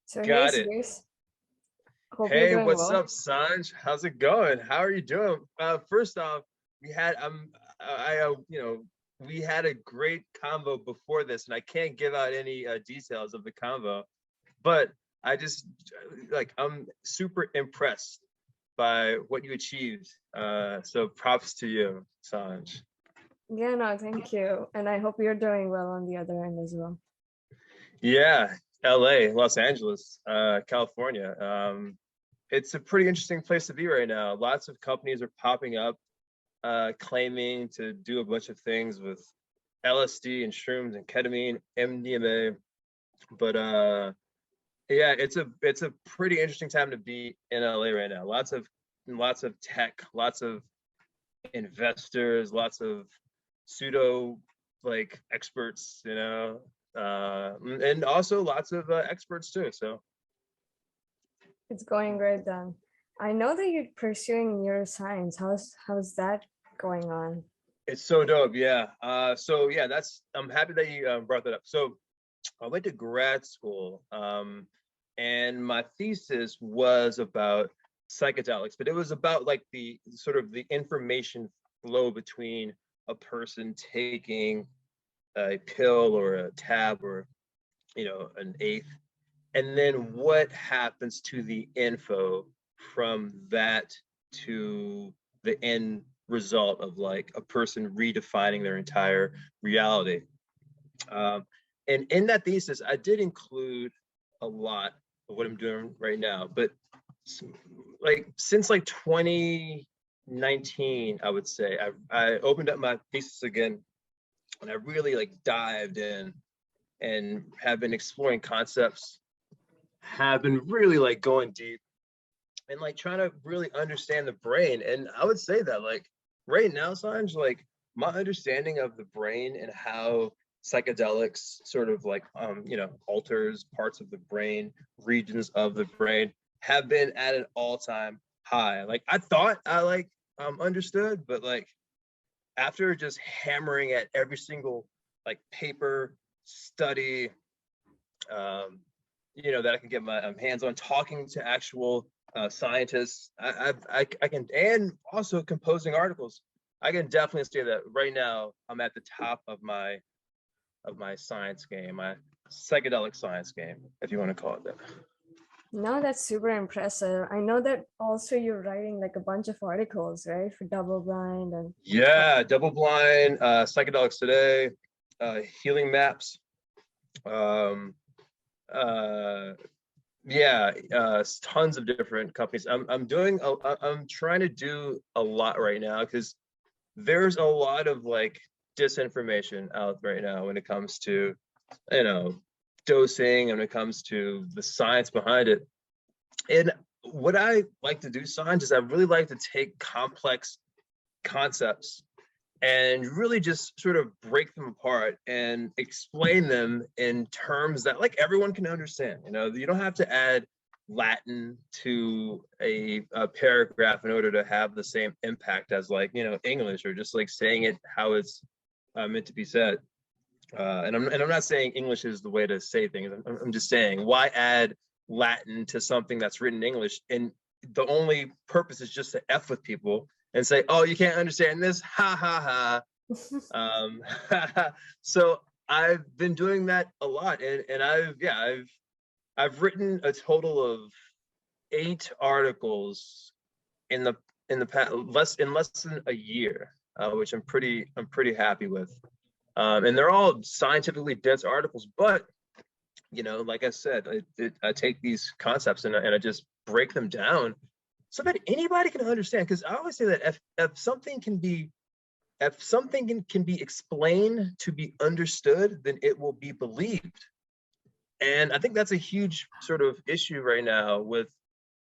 So hey, Got it. Zeus. Hope you're Hey, doing what's well. up, Sanj? How's it going? How are you doing? First off, we had we had a great convo before this, and I can't give out any details of the convo, but I just I'm super impressed by what you achieved. So props to you, Sanj. Yeah, no, thank you. And I hope you're doing well on the other end as well. Yeah, LA, Los Angeles, California. It's a pretty interesting place to be right now. Lots of companies are popping up, claiming to do a bunch of things with LSD and shrooms and ketamine, MDMA. But yeah, it's a pretty interesting time to be in LA right now. Lots of tech, lots of investors, lots of pseudo experts, and also lots of experts too. So It's going great then. I know that you're pursuing neuroscience. How's that going on? it's so dope. Yeah. So yeah, I'm happy that you brought that up. So I went to grad school, and my thesis was about psychedelics, but it was about like the sort of the information flow between a person taking a pill or a tab or an eighth, and then what happens to the info from that to the end result of like a person redefining their entire reality. Um, and in that thesis, I did include a lot of what I'm doing right now. But since like 2019, I would say I opened up my thesis again, and I really like dived in and have been exploring concepts, have been really like going deep and like trying to really understand the brain. And I would say that like right now, Sanj, like my understanding of the brain and how psychedelics sort of like alters parts of the brain, regions of the brain, have been at an all-time high. Like I thought I understood, but like after just hammering at every single like paper, study, that I can get my hands on, talking to actual scientists. I can, and also composing articles. I can definitely say that right now I'm at the top of my science game, my psychedelic science game, if you want to call it that. No, that's super impressive. I know that also you're writing like a bunch of articles, right? For Doubleblind and Yeah, Doubleblind, psychedelics today, healing maps. Um, uh, yeah, tons of different companies. I'm trying to do a lot right now because there's a lot of like disinformation out right now when it comes to you know dosing and when it comes to the science behind it. And what I like to do, science, is I really like to take complex concepts and really just sort of break them apart and explain them in terms that like everyone can understand. You don't have to add Latin to a paragraph in order to have the same impact as like English, or just like saying it how it's meant to be said. And I'm not saying English is the way to say things. I'm just saying, why add Latin to something that's written in English? And the only purpose is just to F with people and say, oh, you can't understand this? Ha ha ha. So I've been doing that a lot. And I've written a total of 8 articles in the past less than a year, which I'm pretty happy with. And they're all scientifically dense articles, but like I said, I take these concepts and I just break them down so that anybody can understand. Because I always say that if something can be explained to be understood, then it will be believed. And I think that's a huge sort of issue right now with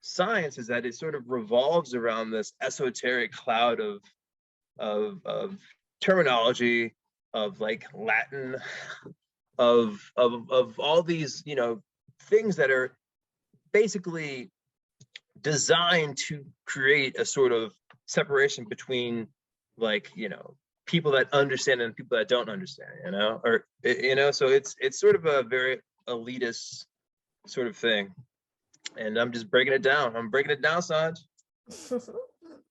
science, is that it sort of revolves around this esoteric cloud of terminology, of like Latin, of all these things that are basically designed to create a sort of separation between like people that understand and people that don't understand, or so it's sort of a very elitist sort of thing. And I'm just breaking it down. I'm breaking it down, Sanj.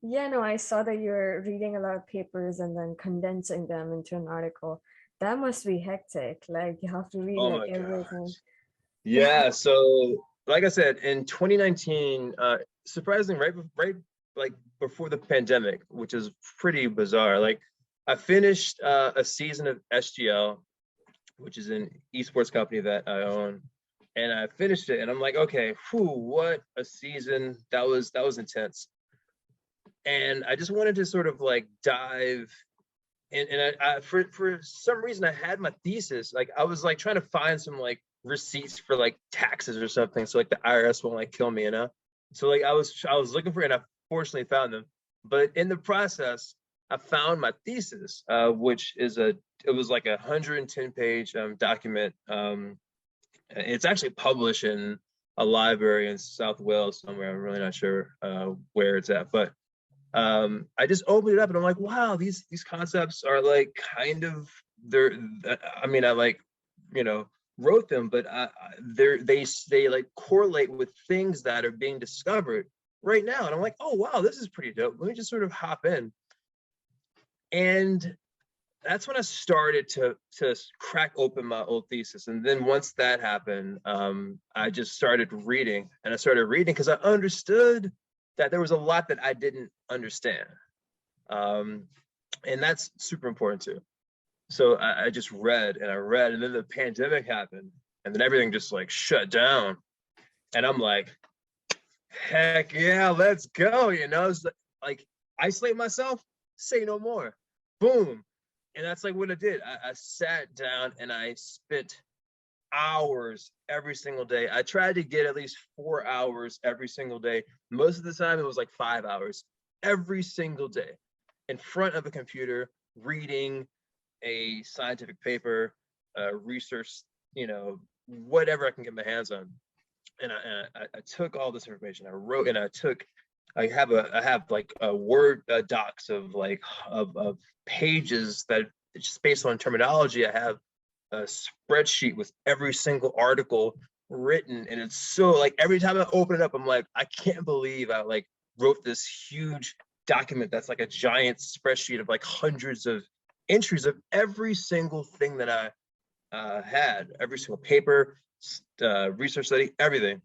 Yeah, no, I saw that you're reading a lot of papers and then condensing them into an article. That must be hectic. Like you have to read Oh like my everything. gosh. Yeah. So like I said, in 2019, surprisingly, right like before the pandemic, which is pretty bizarre. Like I finished a season of SGL, which is an esports company that I own. And I finished it and I'm like, okay, whew, what a season. That was intense. And I just wanted to sort of like dive and for some reason I had my thesis, like I was like trying to find some like receipts for like taxes or something, so like the IRS won't like kill me, you know. So like I was looking for it, and I fortunately found them. But in the process, I found my thesis, which is it was like 110-page document. It's actually published in a library in South Wales somewhere. I'm really not sure where it's at, but I just opened it up and I'm like, wow, these concepts are like kind of they're. I mean, I like, you know, wrote them, but they like correlate with things that are being discovered right now. And I'm like, oh wow, this is pretty dope. Let me just sort of hop in. And that's when I started to crack open my old thesis. And then once that happened, I just started reading, and I started reading because I understood that there was a lot that I didn't understand, um, and that's super important too. So I just read and I read, and then the pandemic happened, and then everything just like shut down, and I'm like, heck yeah, let's go. You know, it's like isolate myself, say no more, boom. And that's like what I did. I sat down and I spent hours every single day. I tried to get at least 4 hours every single day. Most of the time, it was like 5 hours every single day in front of a computer, reading a scientific paper, research, you know, whatever I can get my hands on. And I took all this information. I wrote and I took. I have like a Word docs of like of pages that just based on terminology. I have a spreadsheet with every single article written, and it's so like every time I open it up, I'm like, I can't believe I like wrote this huge document that's like a giant spreadsheet of like hundreds of entries of every single thing that I had, every single paper, research study, everything,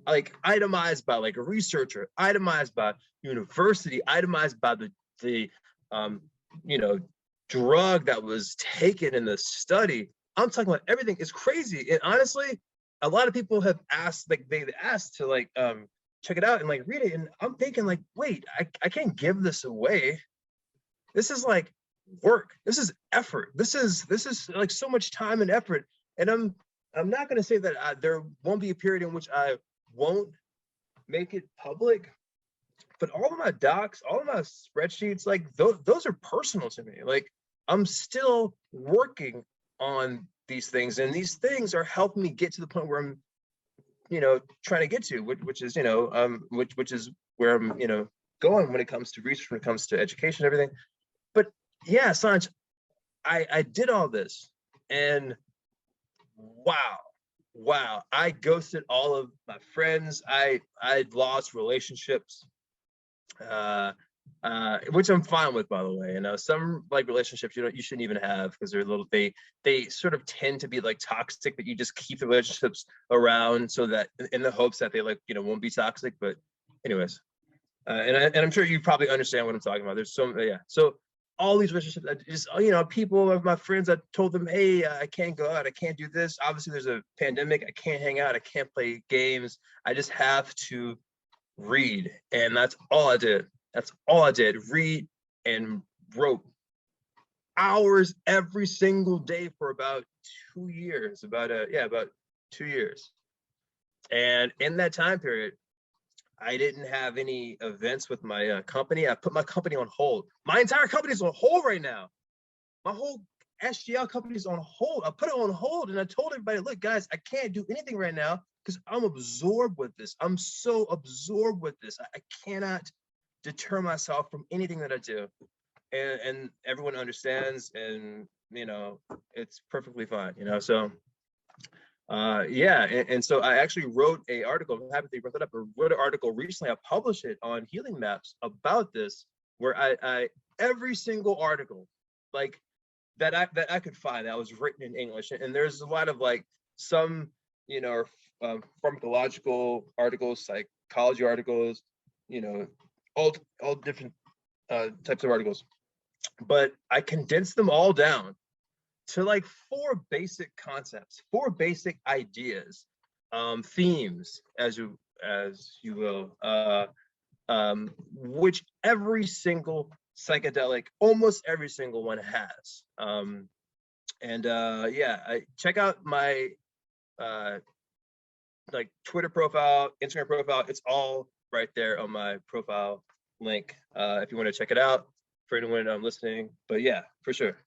like itemized by like a researcher, itemized by university, itemized by the um, you know, drug that was taken in the study. I'm talking about everything. It's crazy. And honestly, a lot of people have asked, like they've asked to like check it out and like read it. And I'm thinking like, wait, I can't give this away. This is like work. This is effort. This is like so much time and effort. And I'm not going to say that there won't be a period in which I won't make it public, but all of my docs, all of my spreadsheets, like those are personal to me. Like I'm still working on these things, and these things are helping me get to the point where I'm, you know, trying to get to, which is, you know, which is where I'm, you know, going when it comes to research, when it comes to education, everything. But yeah, Sanj, I did all this, and wow, I ghosted all of my friends. I lost relationships, uh, which I'm fine with, by the way. You know, some like relationships you shouldn't even have because they're little they sort of tend to be like toxic, but you just keep the relationships around so that in the hopes that they like, you know, won't be toxic. But anyways, and I'm sure you probably understand what I'm talking about. There's so yeah, so all these relationships, just, you know, people of my friends, I told them, hey, I can't go out, I can't do this. Obviously, there's a pandemic, I can't hang out, I can't play games. I just have to read, and that's all I did. That's all I did. Read and wrote hours every single day for about 2 years. About 2 years. And in that time period, I didn't have any events with my company. I put my company on hold. My entire company is on hold right now. My whole SGL company is on hold. I put it on hold, and I told everybody, look, guys, I can't do anything right now because I'm absorbed with this. I'm so absorbed with this. I cannot deter myself from anything that I do. And everyone understands, and, you know, it's perfectly fine, you know. So Yeah, and so I actually wrote a article. I'm happy that you brought that up. I wrote an article recently. I published it on Healing Maps about this, where I every single article like that I could find that was written in English, and there's a lot of like some pharmacological articles, psychology articles, all different types of articles, but I condensed them all down to like 4 basic concepts, 4 basic ideas, themes, as you will, which every single psychedelic, almost every single one has. Yeah, check out my like Twitter profile, Instagram profile. It's all right there on my profile link if you want to check it out for anyone listening. But yeah, for sure.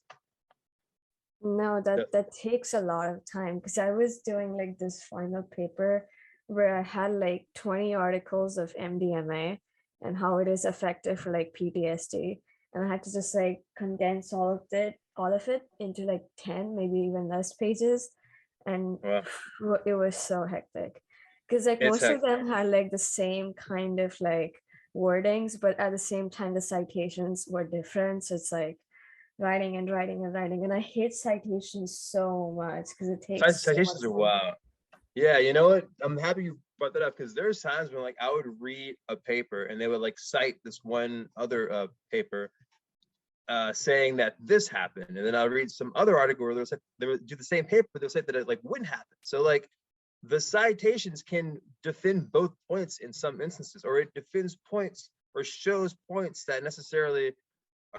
No, that takes a lot of time because I was doing like this final paper where I had like 20 articles of MDMA and how it is effective for like PTSD. And I had to just like condense all of it into like 10, maybe even less pages. And Wow. it was so hectic. Because like It's most of them had like the same kind of like wordings, but at the same time the citations were different. So it's like writing and writing and writing, and I hate citations so much because it takes so much citations are time. wow. Yeah, you know what? I'm happy you brought that up because there's times when like I would read a paper and they would like cite this one other paper saying that this happened, and then I'll read some other article where they would do the same paper, but they'll say that it like wouldn't happen. So like the citations can defend both points in some instances, or it defends points or shows points that necessarily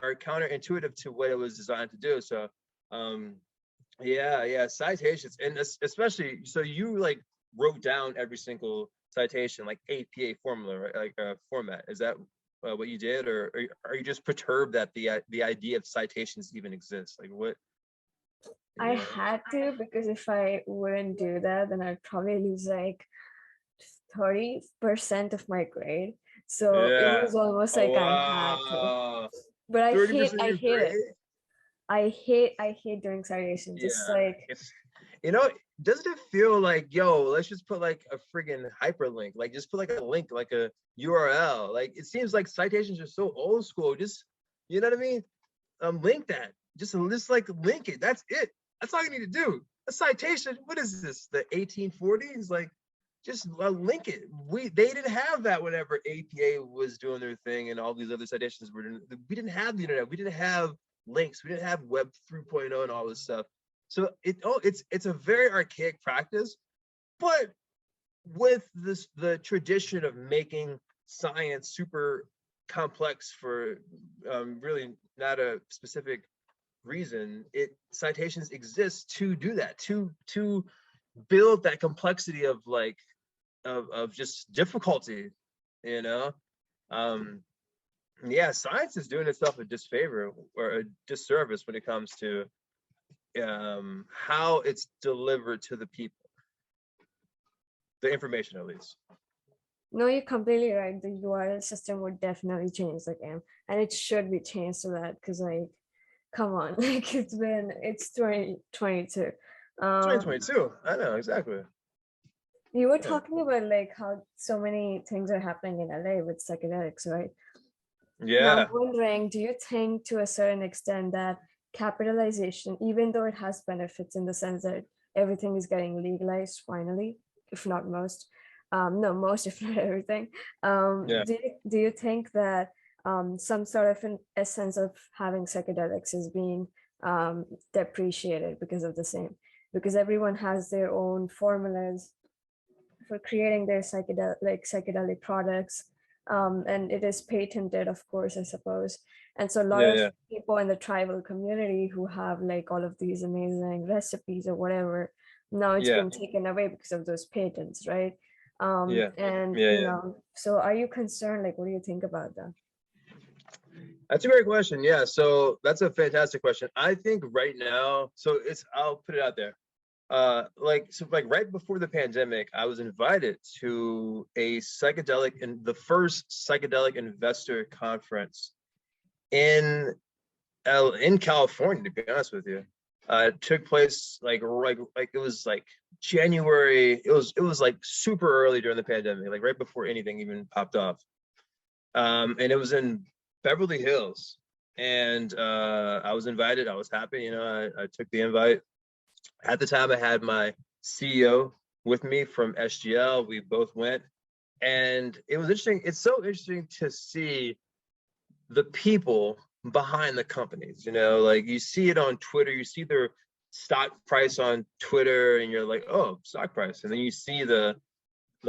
are counterintuitive to what it was designed to do. So yeah, citations, and especially so you like wrote down every single citation like APA formula, right? Like format. Is that what you did, or are you just perturbed that the idea of citations even exists? Like what? I had to, because if I wouldn't do that, then I'd probably lose like 30% of my grade. So it Yeah. was almost Oh like I had to. wow. But 30% of I your hate it. grade? I hate doing citations. It's Yeah. like, It's doesn't it feel like, yo, let's just put like a friggin' hyperlink, like just put like a link, like a URL. Like it seems like citations are so old school. Just you know what I mean? Link that. Just like link it. That's it. That's all you need to do. A citation. What is this? The 1840s? Like, just link it. They didn't have that whenever APA was doing their thing and all these other citations were doing. We didn't have the internet. We didn't have links. We didn't have Web 3.0 and all this stuff. So it's a very archaic practice, but with the tradition of making science super complex for really not a specific reason, citations exist to do that, to build that complexity of like of just difficulty, you know. Yeah, science is doing itself a disfavor or a disservice when it comes to how it's delivered to the people, the information at least. no, you're completely right. The URL system would definitely change the game, and it should be changed to that because, like, come on, like it's 2022. 2022. I know exactly. You were Yeah. talking about like how so many things are happening in LA with psychedelics, right? Now I'm Yeah. wondering, do you think to a certain extent that capitalization, even though it has benefits in the sense that everything is getting legalized finally, if not most, no, most, if not everything, Yeah. do you think that some sort of an essence of having psychedelics is being depreciated because of the same? Because everyone has their own formulas for creating their psychedelic products, and it is patented, of course, I suppose. And so a lot of Yeah. people in the tribal community who have like all of these amazing recipes or whatever, now it's Yeah. been taken away because of those patents, right? Yeah. And Yeah. you Yeah. know, so are you concerned? Like, what do you think about that? That's a great question. Yeah. So that's a fantastic question. I think right now, so I'll put it out there. Like right before the pandemic, I was invited to the first psychedelic investor conference in in California, to be honest with you. It took place like it was like January. It was like super early during the pandemic, like right before anything even popped off. And it was in Beverly Hills. And I was invited. I was happy, I took the invite. At the time, I had my CEO with me from SGL. We both went, and it was interesting. It's so interesting to see the people behind the companies. Like you see it on Twitter, you see their stock price on Twitter, and you're like, oh, stock price. And then you see the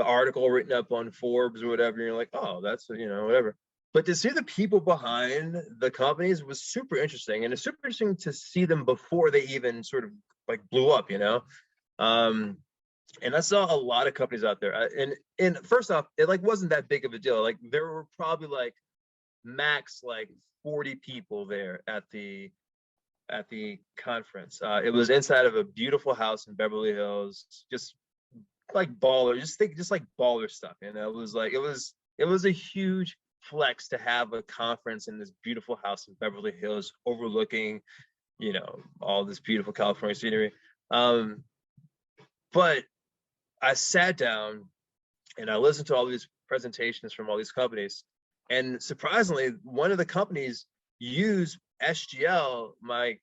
article written up on Forbes or whatever, and you're like, oh, that's whatever. But to see the people behind the companies was super interesting, and it's super interesting to see them before they even sort of like blew up. And I saw a lot of companies out there, and first off, it like wasn't that big of a deal. Like there were probably like max like 40 people there at the conference. It was inside of a beautiful house in Beverly Hills, just like baller, just like baller stuff. It was like it was a huge flex to have a conference in this beautiful house in Beverly Hills overlooking, all this beautiful California scenery. But I sat down and I listened to all these presentations from all these companies. And surprisingly, one of the companies used SGL, my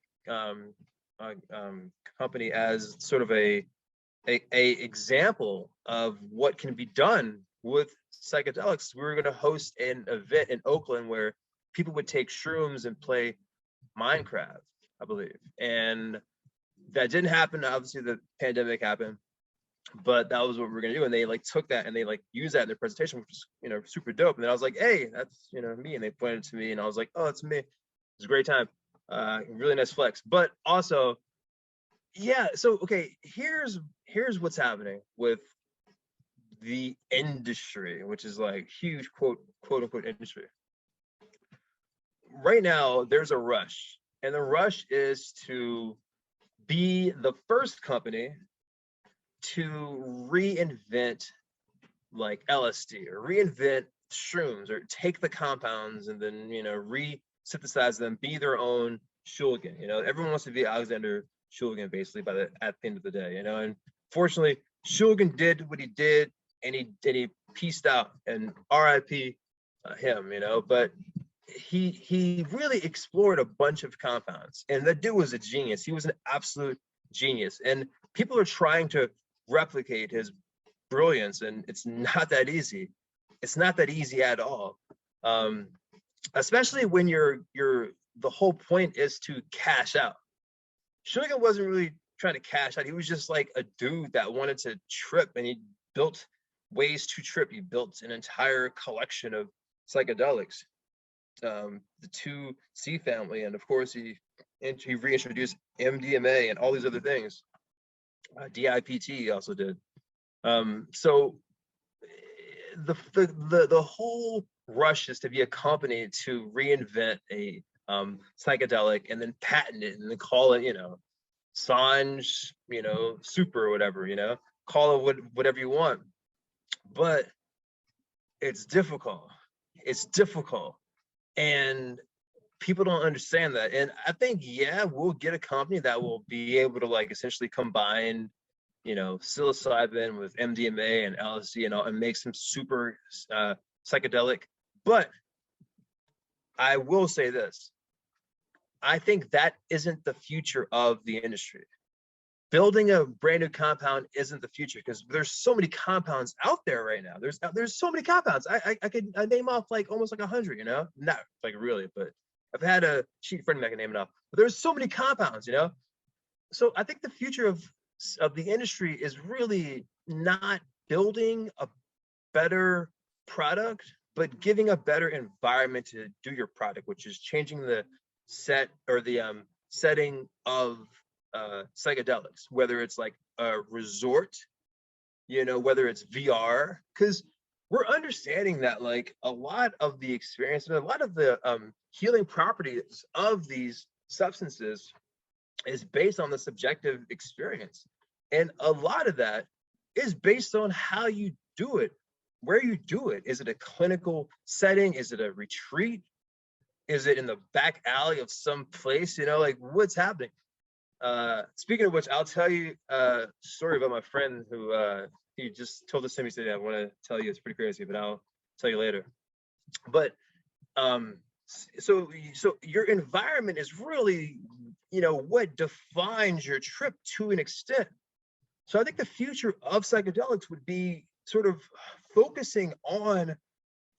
company, as sort of a example of what can be done with psychedelics. We were going to host an event in Oakland where people would take shrooms and play Minecraft, I believe. And that didn't happen. Obviously, the pandemic happened, but that was what we were going to do. And they like took that and they like used that in their presentation, which was super dope. And then I was like, hey, that's me. And they pointed to me, and I was like, oh, it's me. It was a great time. Really nice flex. But also, yeah, so okay, here's what's happening with the industry, which is like huge quote unquote industry. Right now, there's a rush, and the rush is to be the first company to reinvent like LSD or reinvent shrooms, or take the compounds and then re-synthesize them, be their own Shulgin. Everyone wants to be Alexander Shulgin basically at the end of the day. And fortunately, Shulgin did what he did, and he pieced out, and RIP him. But he really explored a bunch of compounds, and that dude was a genius. He was an absolute genius, and people are trying to replicate his brilliance, and it's not that easy. It's not that easy at all. Especially when the whole point is to cash out. Sugar wasn't really trying to cash out. He was just like a dude that wanted to trip, and he built ways to trip. He built an entire collection of psychedelics, the 2C family, and of course he reintroduced MDMA and all these other things. DIPT he also did. So the whole rush is to be a company to reinvent a psychedelic and then patent it and then call it, Sanj, super or whatever, call it whatever you want. But it's difficult. It's difficult. And people don't understand that. And I think, yeah, we'll get a company that will be able to like essentially combine, psilocybin with MDMA and LSD and all, and make some super psychedelic. But I will say this. I think that isn't the future of the industry. Building a brand new compound isn't the future, because there's so many compounds out there right now. There's so many compounds. I could name off like almost like 100, not like really, but I've had a cheat friend that can name it off. But there's so many compounds, So I think the future of the industry is really not building a better product, but giving a better environment to do your product, which is changing the setting of psychedelics, whether it's like a resort, whether it's VR, because we're understanding that like a lot of the experience and a lot of the healing properties of these substances is based on the subjective experience. And a lot of that is based on how you do it, where you do it. Is it a clinical setting? Is it a retreat? Is it in the back alley of some place? Like what's happening? Speaking of which, I'll tell you a story about my friend who he just told this to me today. I want to tell you, it's pretty crazy, but I'll tell you later. But so your environment is really, what defines your trip to an extent. So I think the future of psychedelics would be sort of focusing on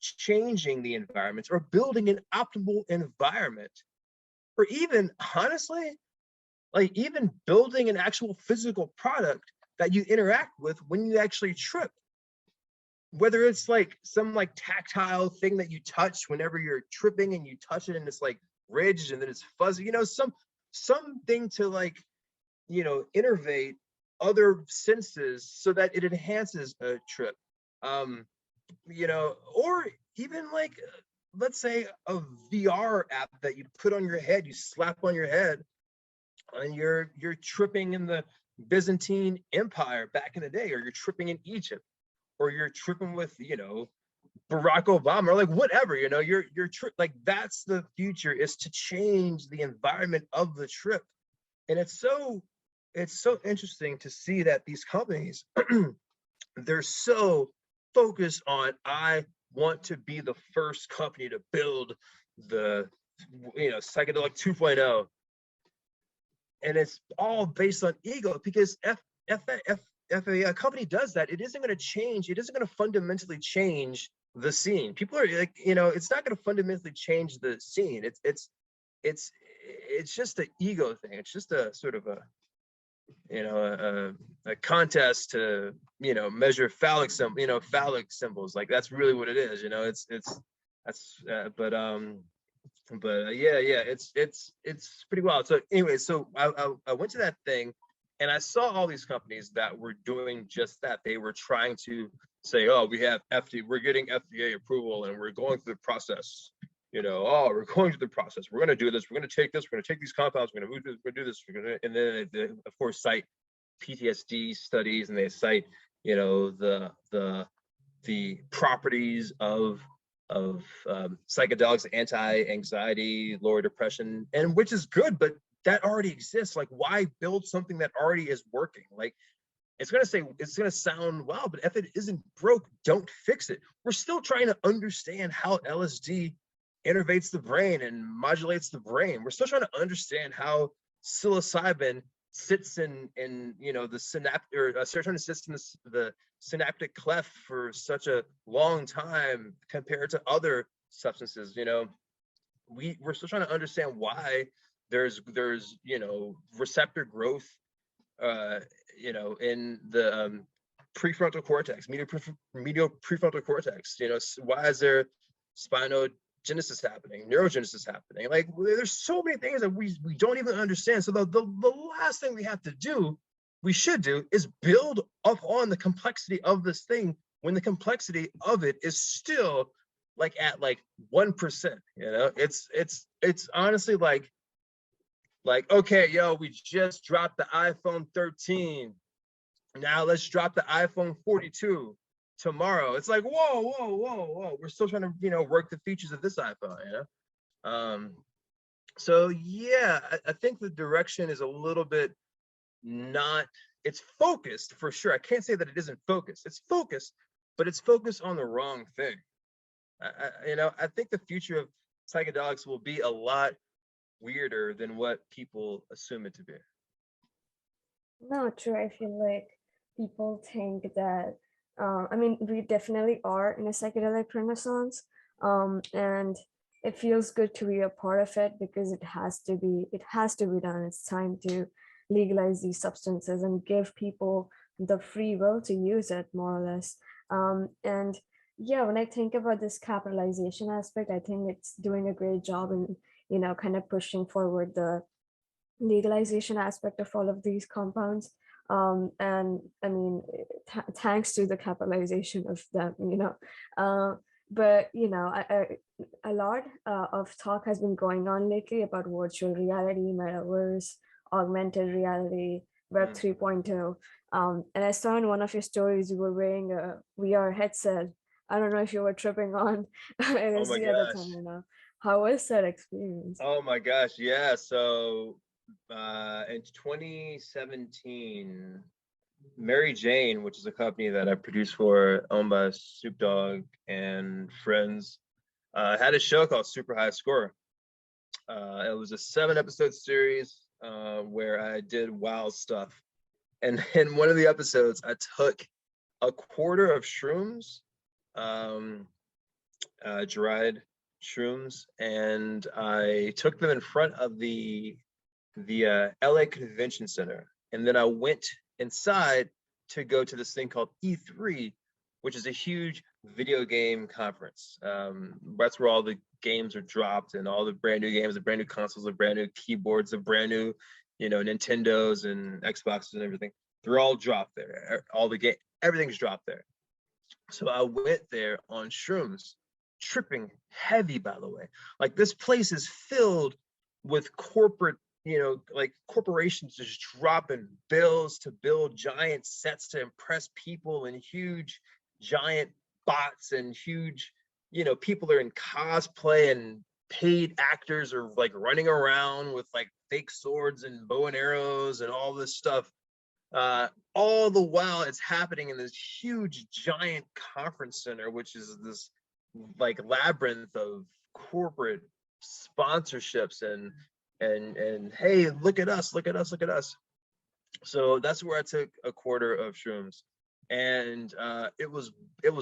changing the environments or building an optimal environment, or even honestly, like even building an actual physical product that you interact with when you actually trip. Whether it's like some like tactile thing that you touch whenever you're tripping and you touch it and it's like ridged and then it's fuzzy, something to like, innervate other senses so that it enhances a trip. Or even like, let's say a VR app that you put on your head, you slap on your head, and you're tripping in the Byzantine Empire back in the day, or you're tripping in Egypt, or you're tripping with, Barack Obama, or like whatever, you're like, that's the future, is to change the environment of the trip. And it's so interesting to see that these companies, they're so focused on, I want to be the first company to build the, psychedelic 2.0. And it's all based on ego, because if a company does that, it isn't going to change. It isn't going to fundamentally change the scene. People are like, it's not going to fundamentally change the scene. It's just an ego thing. It's just a sort of a contest to, measure phallic symbols. Like, that's really what it is. It's pretty wild. So anyway, so I went to that thing, and I saw all these companies that were doing just that. They were trying to say, oh, we're getting FDA approval and we're going through the process. We're going through the process. We're going to do this. We're going to take this. We're going to take these compounds. We're going to move this. We're going to do this. And then they, of course, cite PTSD studies, and they cite, the properties of psychedelics, anti-anxiety, lower depression, and which is good, but that already exists. Like, why build something that already is working? Like, it's going to sound well, but if it isn't broke, don't fix it. We're still trying to understand how LSD innervates the brain and modulates the brain. We're still trying to understand how psilocybin sits in the synaptic, or serotonin sits in the synaptic cleft for such a long time compared to other substances. We're still trying to understand why there's receptor growth in the prefrontal cortex, medial prefrontal cortex. Why is there spinogenesis happening, neurogenesis happening? Like, there's so many things that we don't even understand. So the last thing we should do is build up on the complexity of this thing, when the complexity of it is still like at like 1%. It's honestly like, okay, yo, we just dropped the iPhone 13. Now let's drop the iPhone 42 tomorrow. It's like, whoa. We're still trying to, work the features of this iPhone, So yeah, I think the direction is a little bit it's focused for sure. I can't say that it isn't focused. It's focused, but it's focused on the wrong thing. I think the future of psychedelics will be a lot weirder than what people assume it to be. No, true. I feel like people think that, we definitely are in a psychedelic renaissance, and it feels good to be a part of it, because it has to be done. It's time to legalize these substances and give people the free will to use it, more or less. And yeah, when I think about this capitalization aspect, I think it's doing a great job in, kind of pushing forward the legalization aspect of all of these compounds. And I mean, thanks to the capitalization of them, but a lot of talk has been going on lately about virtual reality, metaverse, augmented reality, Web 3.0. And I saw in one of your stories you were wearing a VR headset. I don't know if you were tripping on LSD at the time. How was that experience? Oh my gosh, yeah. So in 2017, Mary Jane, which is a company that I produced for, owned by Snoop Dogg and friends, had a show called Super High Score. It was a 7-episode series where I did wild stuff. And in one of the episodes, I took a quarter of shrooms, dried shrooms, and I took them in front of the LA Convention Center. And then I went inside to go to this thing called E3, which is a huge video game conference. That's where all the games are dropped, and all the brand new games, the brand new consoles, the brand new keyboards, the brand new, Nintendos and Xboxes and everything. They're all dropped there. All the game, everything's dropped there. So I went there on shrooms, tripping heavy, by the way. Like, this place is filled with corporate, like corporations just dropping bills to build giant sets to impress people, and huge giant bots, and huge, people are in cosplay, and paid actors are like running around with like fake swords and bow and arrows and all this stuff. All the while it's happening in this huge giant conference center, which is this like labyrinth of corporate sponsorships and hey, look at us, look at us, look at us. So that's where I took a quarter of shrooms, and it was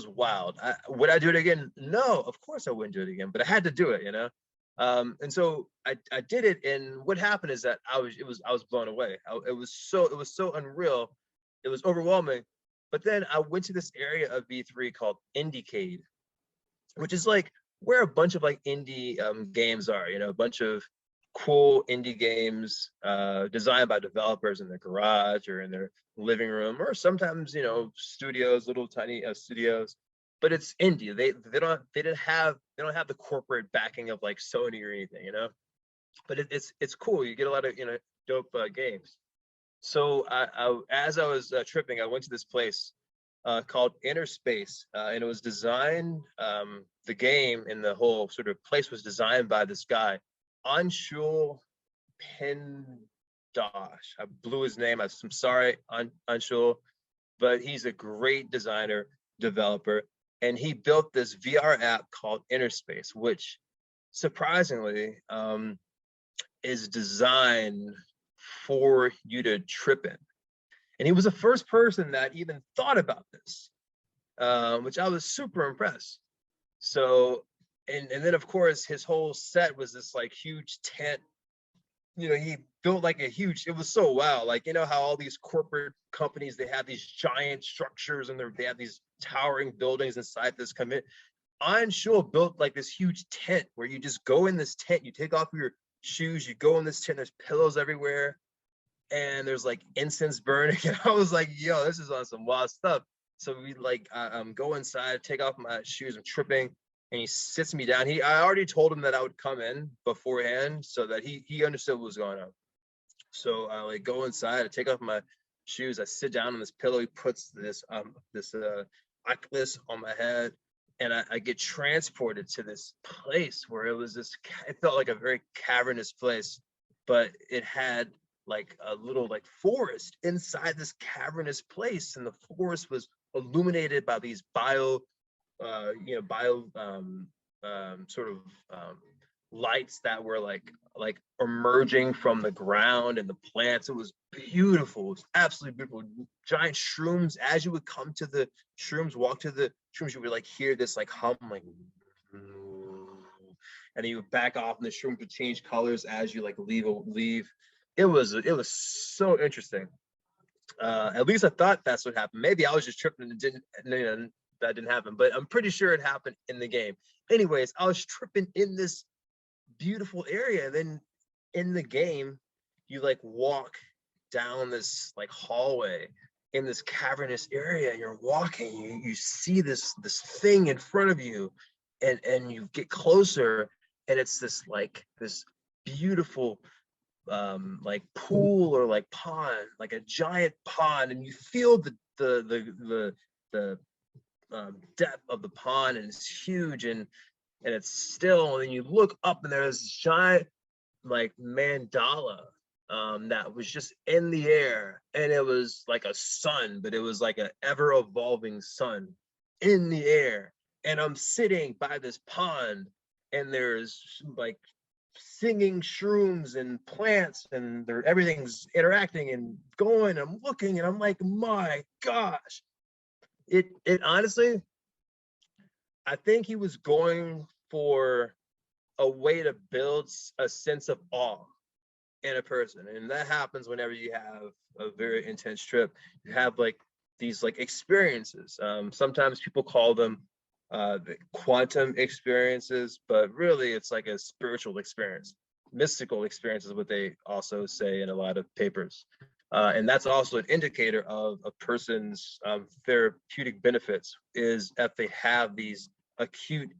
wild. Would I do it again? No, of course I wouldn't do it again, but I had to do it, and so I did it, and what happened is that I was blown away. It was so unreal, it was overwhelming. But then I went to this area of V3 called Indiecade, which is like where a bunch of like indie games are, a bunch of cool indie games designed by developers in their garage or in their living room, or sometimes studios, little tiny studios. But it's indie. They don't have the corporate backing of like Sony or anything, But it's cool. You get a lot of dope games. So as I was tripping, I went to this place called Inner Space, and it was designed. The game and the whole sort of place was designed by this guy, Anshul Pendosh. I blew his name. I'm sorry, Anshul, but he's a great designer, developer, and he built this VR app called Inner Space, which surprisingly is designed for you to trip in. And he was the first person that even thought about this, which I was super impressed. So, and then of course his whole set was this like huge tent. He built like a huge, it was so wow. Like, how all these corporate companies, they have these giant structures, and they have these towering buildings inside this commit. Anshul built like this huge tent where you just go in this tent, you take off your shoes, you go in this tent, there's pillows everywhere, and there's like incense burning. And I was like, yo, this is on some wild stuff. So we like go inside, take off my shoes, I'm tripping, and he sits me down. I already told him that I would come in beforehand so that he understood what was going on. So I like go inside, I take off my shoes, I sit down on this pillow, he puts this Oculus on my head, and I get transported to this place where it felt like a very cavernous place, but it had like a little like forest inside this cavernous place, and the forest was illuminated by these lights that were like emerging from the ground and the plants. It was beautiful. It was absolutely beautiful. Giant shrooms. As you would come to the shrooms, walk to the shrooms, you would like hear this like hum, like, and then you would back off, and the shrooms would change colors as you like leave. It was so interesting. At least I thought that's what happened. Maybe I was just tripping and that didn't happen, but I'm pretty sure it happened in the game. Anyways, I was tripping in this beautiful area, and then in the game, you like walk down this like hallway in this cavernous area, and you're walking, you see this thing in front of you, and you get closer, and it's this beautiful like pool or like pond, like a giant pond, and you feel the depth of the pond, and it's huge, and it's still, and then you look up, and there's this giant like mandala that was just in the air, and it was like a sun, but it was like an ever evolving sun in the air. And I'm sitting by this pond, and there's like singing shrooms and plants, and everything's interacting and going. I'm looking, and I'm like, my gosh, it honestly, I think he was going for a way to build a sense of awe in a person, and that happens whenever you have a very intense trip. You have like these like experiences. Sometimes people call them the quantum experiences, but really it's like a spiritual experience. Mystical experience is what they also say in a lot of papers. And that's also an indicator of a person's therapeutic benefits, is if they have these acute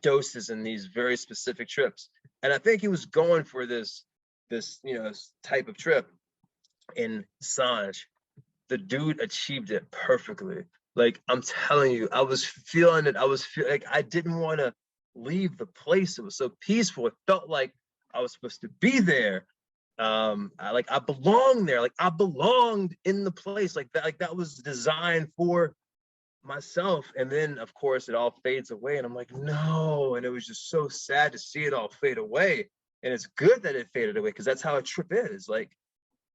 doses in these very specific trips. And I think he was going for this type of trip. In Sanj, the dude achieved it perfectly. Like, I'm telling you, I was feeling it. Like I didn't want to leave the place. It was so peaceful. It felt like I was supposed to be there. I belonged there. Like I belonged in the place. Like that was designed for myself. And then of course it all fades away, and I'm like, no. And it was just so sad to see it all fade away. And it's good that it faded away, because that's how a trip is. Like,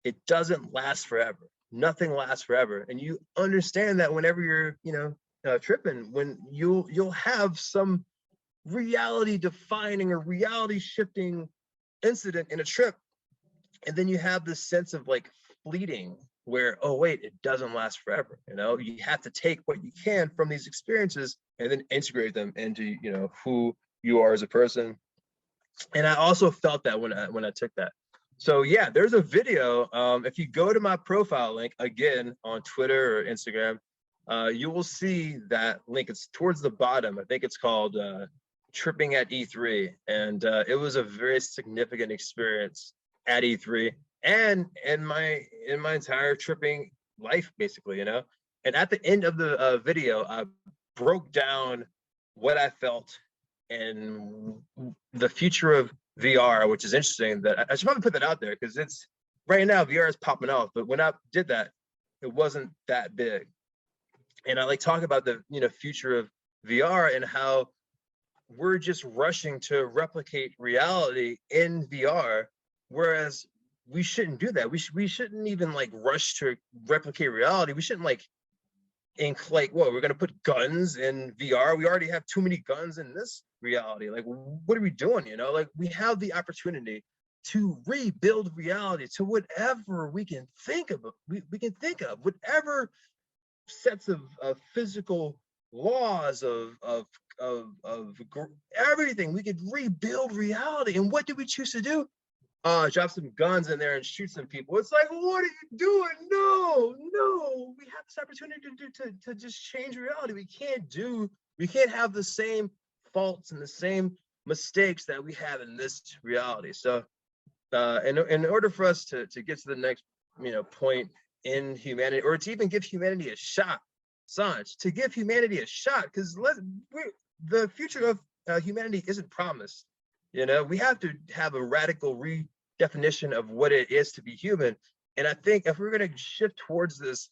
it doesn't last forever. Nothing lasts forever. And you understand that whenever you're tripping, when you'll have some reality defining or reality shifting incident in a trip, and then you have this sense of like fleeting, where, oh wait, it doesn't last forever. You have to take what you can from these experiences and then integrate them into who you are as a person. And I also felt that when I took that. So yeah, there's a video. If you go to my profile link again on Twitter or Instagram, you will see that link. It's towards the bottom. I think it's called Tripping at E3, and it was a very significant experience at E3 and in my entire tripping life, basically. And at the end of the video, I broke down what I felt and the future of VR, which is interesting. That I should probably put that out there, because it's right now VR is popping off, but when I did that, it wasn't that big. And I like talk about the future of VR and how we're just rushing to replicate reality in VR, whereas we shouldn't do that. We shouldn't even like rush to replicate reality. We shouldn't like what, we're gonna put guns in VR? We already have too many guns in this reality. Like, what are we doing? Like, we have the opportunity to rebuild reality to whatever we can think of. We can think of whatever sets of physical laws of everything. We could rebuild reality. And what do we choose to do? Drop some guns in there and shoot some people. It's like, what are you doing? No, we have this opportunity to just change reality. We can't have the same faults and the same mistakes that we have in this reality. So in order for us to get to the next point in humanity, or to even give humanity a shot, Sanj, to give humanity a shot, because the future of humanity isn't promised. We have to have a radical redefinition of what it is to be human. And I think if we're going to shift towards this,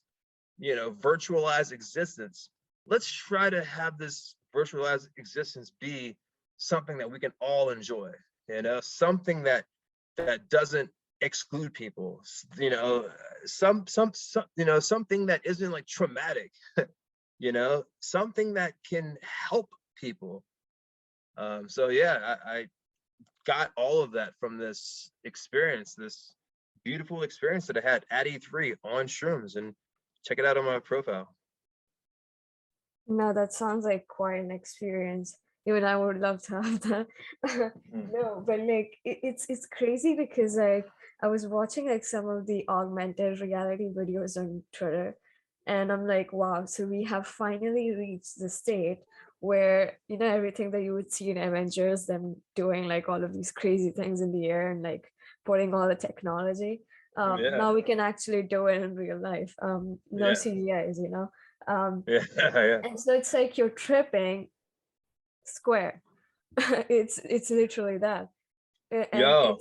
virtualized existence, let's try to have this virtualized existence be something that we can all enjoy, something that doesn't exclude people, something that isn't like traumatic, something that can help people. So yeah, I got all of that from this experience, this beautiful experience that I had at E3 on shrooms, and check it out on my profile. No, that sounds like quite an experience. Even I would love to have that. No, but like it's crazy, because like I was watching like some of the augmented reality videos on Twitter, and I'm like, wow, so we have finally reached the state where everything that you would see in Avengers, them doing like all of these crazy things in the air and like putting all the technology. Yeah. Now we can actually do it in real life. No Yeah. CGIs, Yeah. and so it's like you're tripping square. It's literally that. And Yo.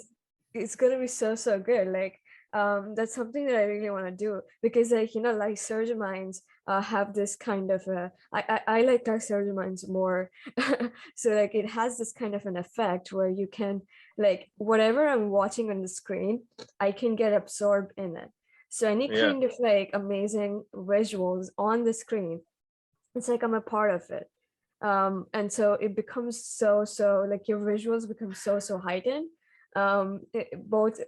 it's gonna be so good. Like That's something that I really want to do, because like, you know, lysergamines have this kind of I like lysergamines more. So like it has this kind of an effect where you can, like, whatever I'm watching on the screen, I can get absorbed in it. So any Yeah. kind of like amazing visuals on the screen, it's like I'm a part of it. And so it becomes so like your visuals become so heightened, both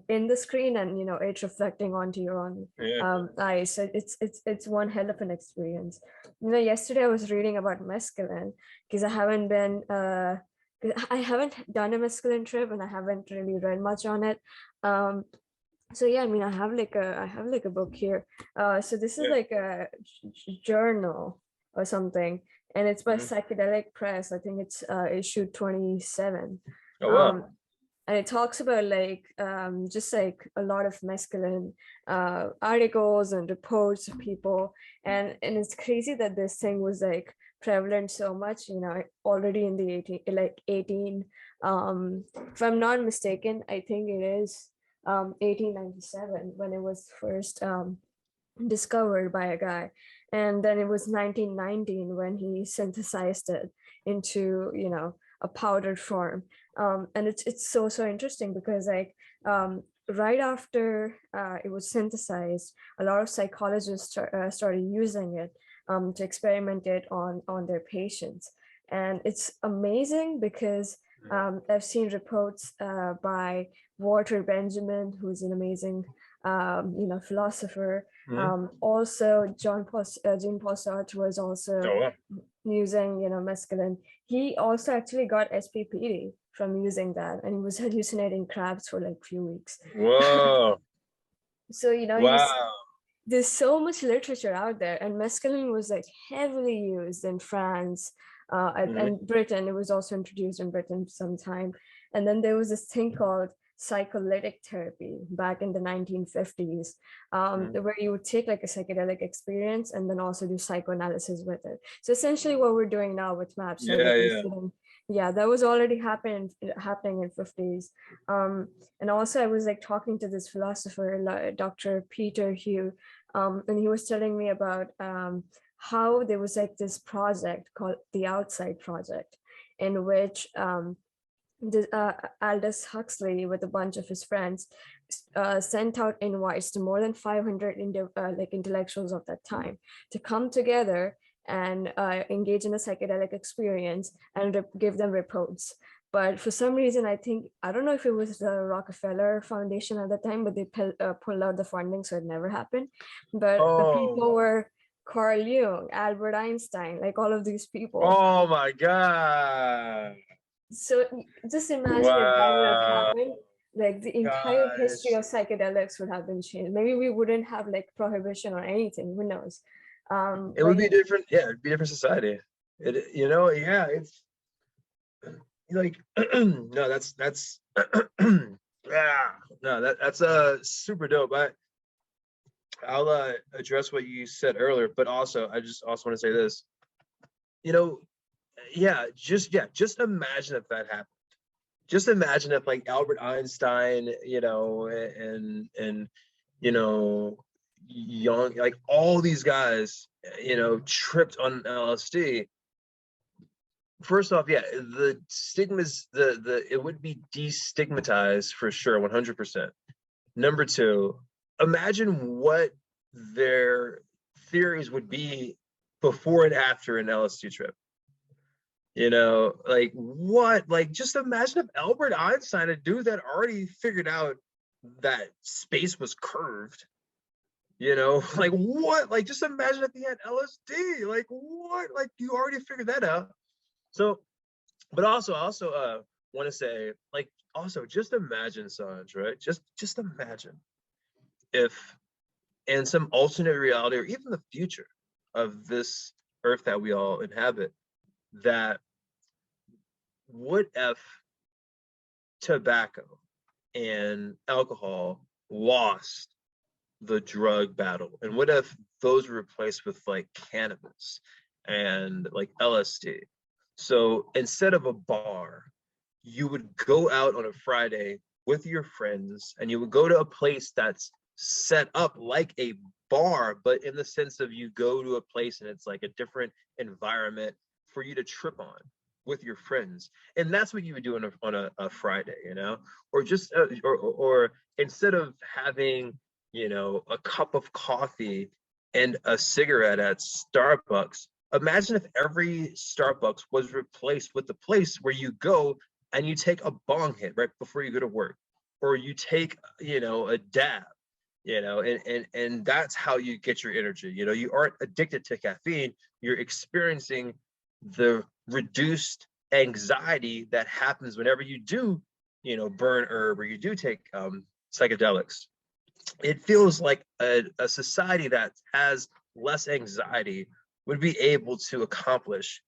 in the screen and, you know, it's reflecting onto your own Yeah. eyes. So it's one hell of an experience. You know, yesterday I was reading about mescaline, because I haven't been 'cause I haven't done a mescaline trip and I haven't really read much on it. So yeah, I mean, I have like a book here. So this is Yeah. like a journal or something, and it's by Mhm. Psychedelic Press. I think it's issue 27. Oh wow. Um, and it talks about like just like a lot of mescaline articles and reports of people, and it's crazy that this thing was like prevalent so much, you know, already in the 18 if I'm not mistaken, I think it is 1897 when it was first discovered by a guy, and then it was 1919 when he synthesized it into, you know, a powdered form. And it's so interesting because like right after it was synthesized, a lot of psychologists started using it to experiment it on their patients, and it's amazing because I've seen reports by Walter Benjamin, who's an amazing you know, philosopher. Mhm. Also, Jean Paul Sartre was also Oh wow. using, you know, mescaline. He also actually got SPPD from using that, and he was hallucinating crabs for like a few weeks. Whoa. So, you know, Wow. there's so much literature out there, and mescaline was like heavily used in France Mhm. and Britain. It was also introduced in Britain sometime. And then there was this thing called psycholytic therapy back in the 1950s, Mhm. where you would take like a psychedelic experience and then also do psychoanalysis with it. So essentially what we're doing now with maps, so Yeah, like we're yeah. sitting, yeah, that was already happening in 50s. And also I was like talking to this philosopher, Dr. Peter Hugh, and he was telling me about how there was like this project called the Outside Project, in which Aldous Huxley, with a bunch of his friends, sent out invites to more than 500 like intellectuals of that time to come together and engage in a psychedelic experience and give them reports. But for some reason, I don't know if it was the Rockefeller Foundation at the time, but they pulled out the funding, so it never happened. But the Oh. people were Carl Jung, Albert Einstein, like all of these people. Oh my God. So just imagine if that would have Wow. happened, like the entire history Gosh. of psychedelics would have been changed. Maybe we wouldn't have like prohibition or anything, who knows. It But would be different. Yeah, it'd be a different society. It, you know, yeah, it's like no, that's yeah, no, that's super dope. I'll address what you said earlier, but also I just also want to say this. You know, just imagine if that happened. Just imagine if like Albert Einstein, you know, and you know, young, like all these guys, you know, tripped on LSD. First off, yeah, the stigmas, the it would be destigmatized for sure, 100%. Number two, imagine what their theories would be before and after an LSD trip. You know, like what? Like just imagine if Albert Einstein, a dude that already figured out that space was curved, you know, like what? Like just imagine if he had LSD. Like what? Like you already figured that out. So, but also I also want to say, like, also just imagine, Sanj, right? Just imagine if in some alternate reality or even the future of this earth that we all inhabit, that what if tobacco and alcohol lost the drug battle? And what if those were replaced with like cannabis and like LSD? So instead of a bar, you would go out on a Friday with your friends, and you would go to a place that's set up like a bar, but in the sense of you go to a place and it's like a different environment for you to trip on with your friends. And that's what you would do on a Friday, you know, or just or instead of having, you know, a cup of coffee and a cigarette at Starbucks, imagine if every Starbucks was replaced with the place where you go and you take a bong hit right before you go to work, or you take, you know, a dab, you know, and that's how you get your energy. You know, you aren't addicted to caffeine, you're experiencing the reduced anxiety that happens whenever you do, you know, burn herb or you do take psychedelics. It feels like a society that has less anxiety would be able to accomplish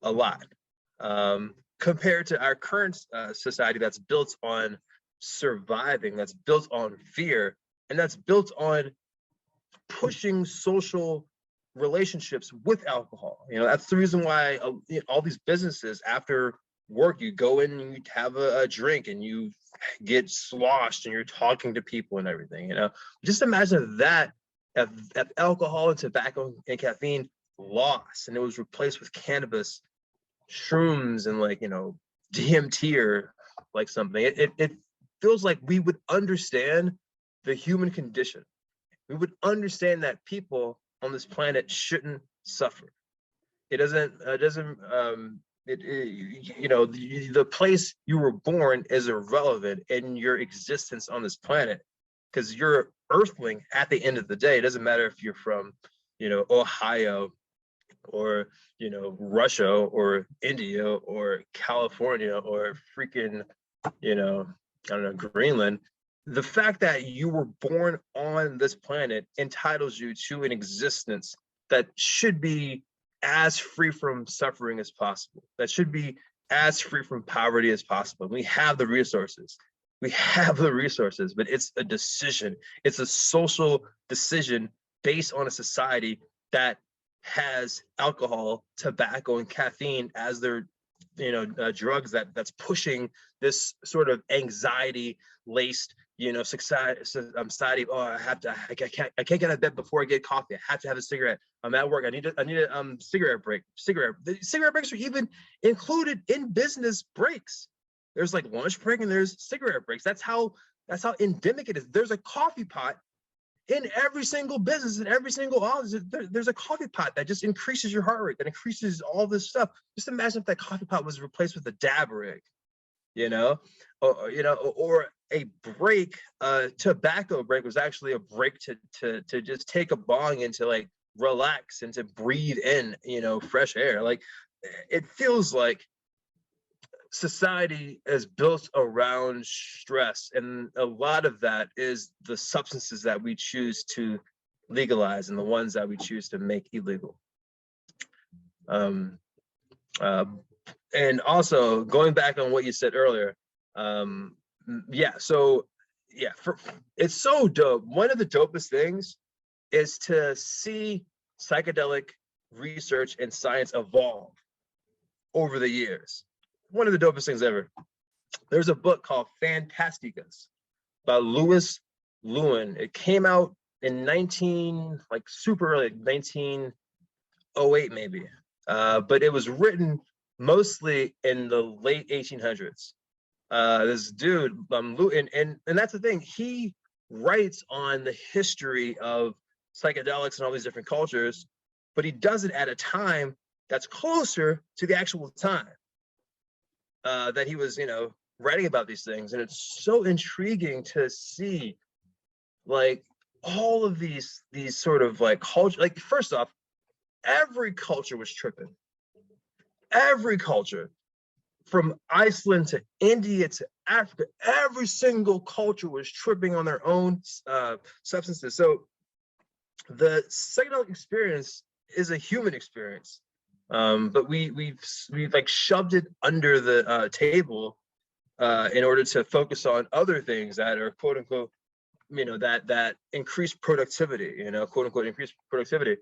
a lot, compared to our current society that's built on surviving, that's built on fear, and that's built on pushing social relationships with alcohol. You know, that's the reason why you know, all these businesses, after work, you go in and you have a drink and you get sloshed and you're talking to people and everything. You know, just imagine that if alcohol and tobacco and caffeine lost and it was replaced with cannabis, shrooms, and like, you know, DMT or like something. It feels like we would understand the human condition. We would understand that people on this planet shouldn't suffer. It doesn't you know, the place you were born is irrelevant in your existence on this planet, because you're earthling at the end of the day. It doesn't matter if you're from, you know, Ohio or, you know, Russia or India or California or freaking, you know, I don't know, Greenland. The fact that you were born on this planet entitles you to an existence that should be as free from suffering as possible, that should be as free from poverty as possible. We have the resources. We have the resources, but it's a decision. It's a social decision based on a society that has alcohol, tobacco, and caffeine as their, you know, drugs that's pushing this sort of anxiety laced, you know, society. Oh, I can't get out of bed before I get coffee. I have to have a cigarette. I'm at work. I need a cigarette break. The cigarette breaks are even included in business breaks. There's like lunch break and there's cigarette breaks. That's how endemic it is. There's a coffee pot in every single business, in every single office. There's a coffee pot that just increases your heart rate, that increases all this stuff. Just imagine if that coffee pot was replaced with a dab rig, you know, or you know, or a break, tobacco break was actually a break to just take a bong and to like relax and to breathe in, you know, fresh air. Like, it feels like society is built around stress, and a lot of that is the substances that we choose to legalize and the ones that we choose to make illegal. And also going back on what you said earlier, yeah, so yeah, it's so dope. One of the dopest things is to see psychedelic research and science evolve over the years. One of the dopest things ever. There's a book called Fantasticus by Louis Lewin. It came out in super early, 1908 maybe. But it was written mostly in the late 1800s. This dude, Lewin, and that's the thing. He writes on the history of psychedelics and all these different cultures, but he does it at a time that's closer to the actual time that he was, you know, writing about these things. And it's so intriguing to see like all of these sort of like culture. Like, first off, every culture was tripping. Every culture, from Iceland to India to Africa, every single culture was tripping on their own substances. So the psychedelic experience is a human experience. But we've like shoved it under the table in order to focus on other things that are quote unquote, you know, that increase productivity, you know, quote unquote increase productivity.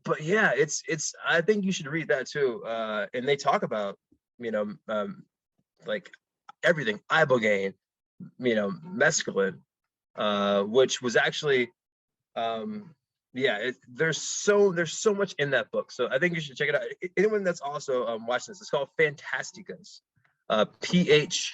But yeah, it's I think you should read that too. And they talk about, you know, like everything, ibogaine, mescaline, which was actually, there's so much in that book. So I think you should check it out. Anyone that's also watching this, it's called Fantasticus, Pantasticas,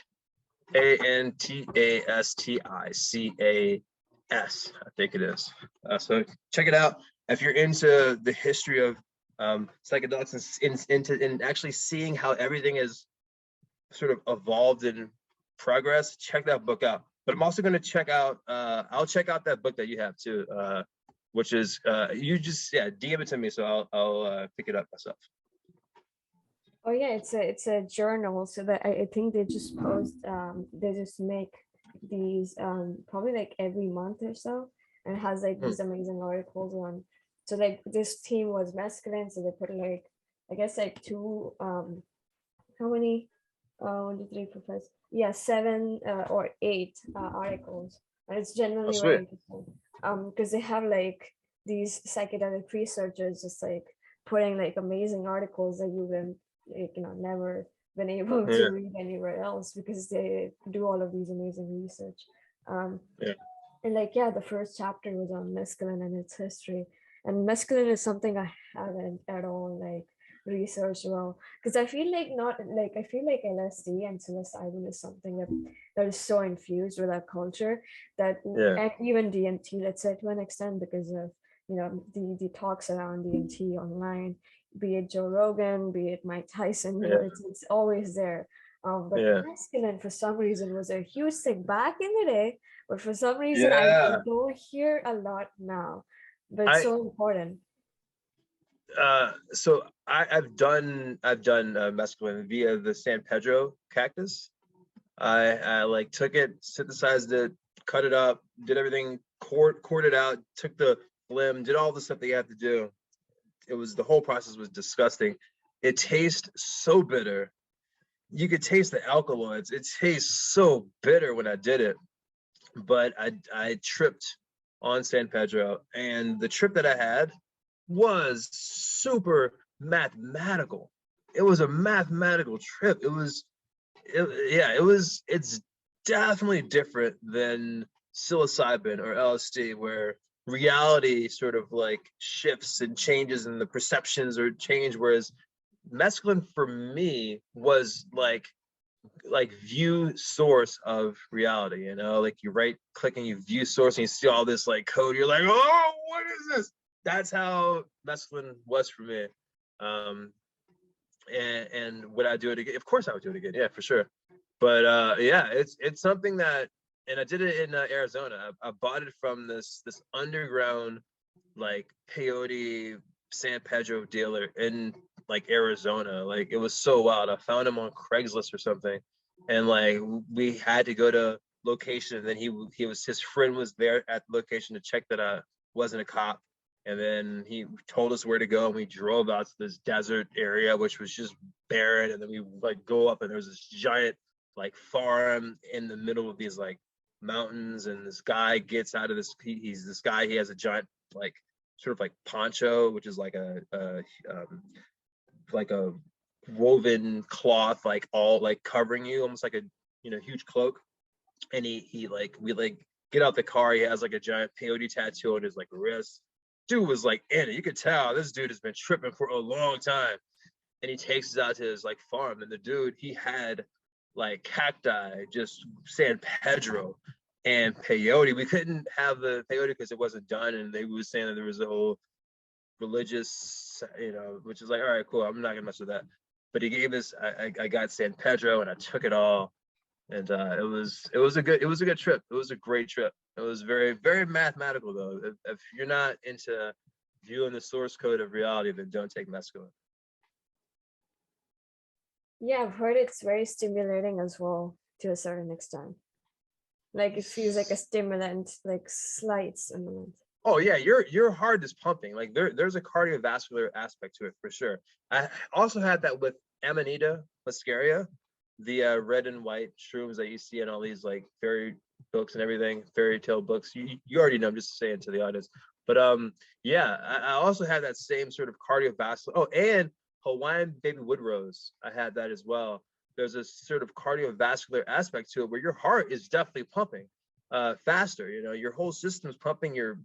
I think it is. So check it out if you're into the history of psychedelics and actually seeing how everything is sort of evolved in progress. Check that book out. But I'm also going to check out. I'll check out that book that you have too, which is you just DM it to me, so I'll pick it up myself. Oh yeah, it's a journal. So that I think they just post. They just make these probably like every month or so, and it has like these amazing articles on. So like this team was mescaline, so they put like I guess like two how many 1, 2, 3, 4, 5, yeah, 7 or 8 articles, and it's generally very interesting because they have like these psychedelic researchers just like putting like amazing articles that you will like, never been able to read anywhere else because they do all of these amazing research. And like the first chapter was on mescaline and its history, and mescaline is something I haven't at all like researched well, because I feel like LSD and psilocybin is something that is so infused with our culture that and even DMT, let's say, to an extent, because of the talks around DMT online, be it Joe Rogan, be it Mike Tyson, it's always there. But mescaline for some reason was a huge thing back in the day, but for some reason I don't hear a lot now, but it's so important. So I've done mescaline via the San Pedro cactus. I like took it, synthesized it, cut it up, did everything, cored it out, took the phlegm, did all the stuff that you have to do. The whole process was disgusting. It tastes so bitter. You could taste the alkaloids. It tastes so bitter when I did it. But I tripped on San Pedro, and the trip that I had was super mathematical. It was a mathematical trip. It's definitely different than psilocybin or LSD, where reality sort of like shifts and changes and the perceptions are changed, whereas mescaline for me was like view source of reality, like you right click and you view source and you see all this like code, you're like, oh, what is this? That's how mescaline was for me. And would I do it again? Of course I would do it again, for sure. But it's something that, and I did it in Arizona. I bought it from this underground like peyote San Pedro dealer in like Arizona. Like it was so wild. I found him on Craigslist or something, and like we had to go to location, and then his friend was there at the location to check that I wasn't a cop, and then he told us where to go, and we drove out to this desert area which was just barren, and then we like go up, and there's this giant like farm in the middle of these like mountains, and this guy gets out of this, he has a giant like sort of like poncho, which is like a woven cloth, like all like covering you, almost like a huge cloak. And we get out the car, he has like a giant peyote tattoo on his like wrist. Dude was like in it. You could tell this dude has been tripping for a long time. And he takes us out to his like farm, and the dude, he had like cacti, just San Pedro and peyote. We couldn't have the peyote because it wasn't done, and they were saying that there was a whole religious, which is like, all right, cool, I'm not gonna mess with that. But he gave us, I got San Pedro, and I took it all, and it was a good trip. It was a great trip. It was very, very mathematical though. If you're not into viewing the source code of reality, then don't take mescaline. Yeah, I've heard it's very stimulating as well to a certain extent. Like it feels like a stimulant, like slight stimulant. Oh yeah, your heart is pumping. Like there's a cardiovascular aspect to it for sure. I also had that with Amanita muscaria, the red and white shrooms that you see in all these like fairy books and everything, fairy tale books. You already know. I'm just saying to the audience. But I also had that same sort of cardiovascular. Oh, and Hawaiian baby wood rose. I had that as well. there's a sort of cardiovascular aspect to it where your heart is definitely pumping faster. You know, your whole system's pumping. Your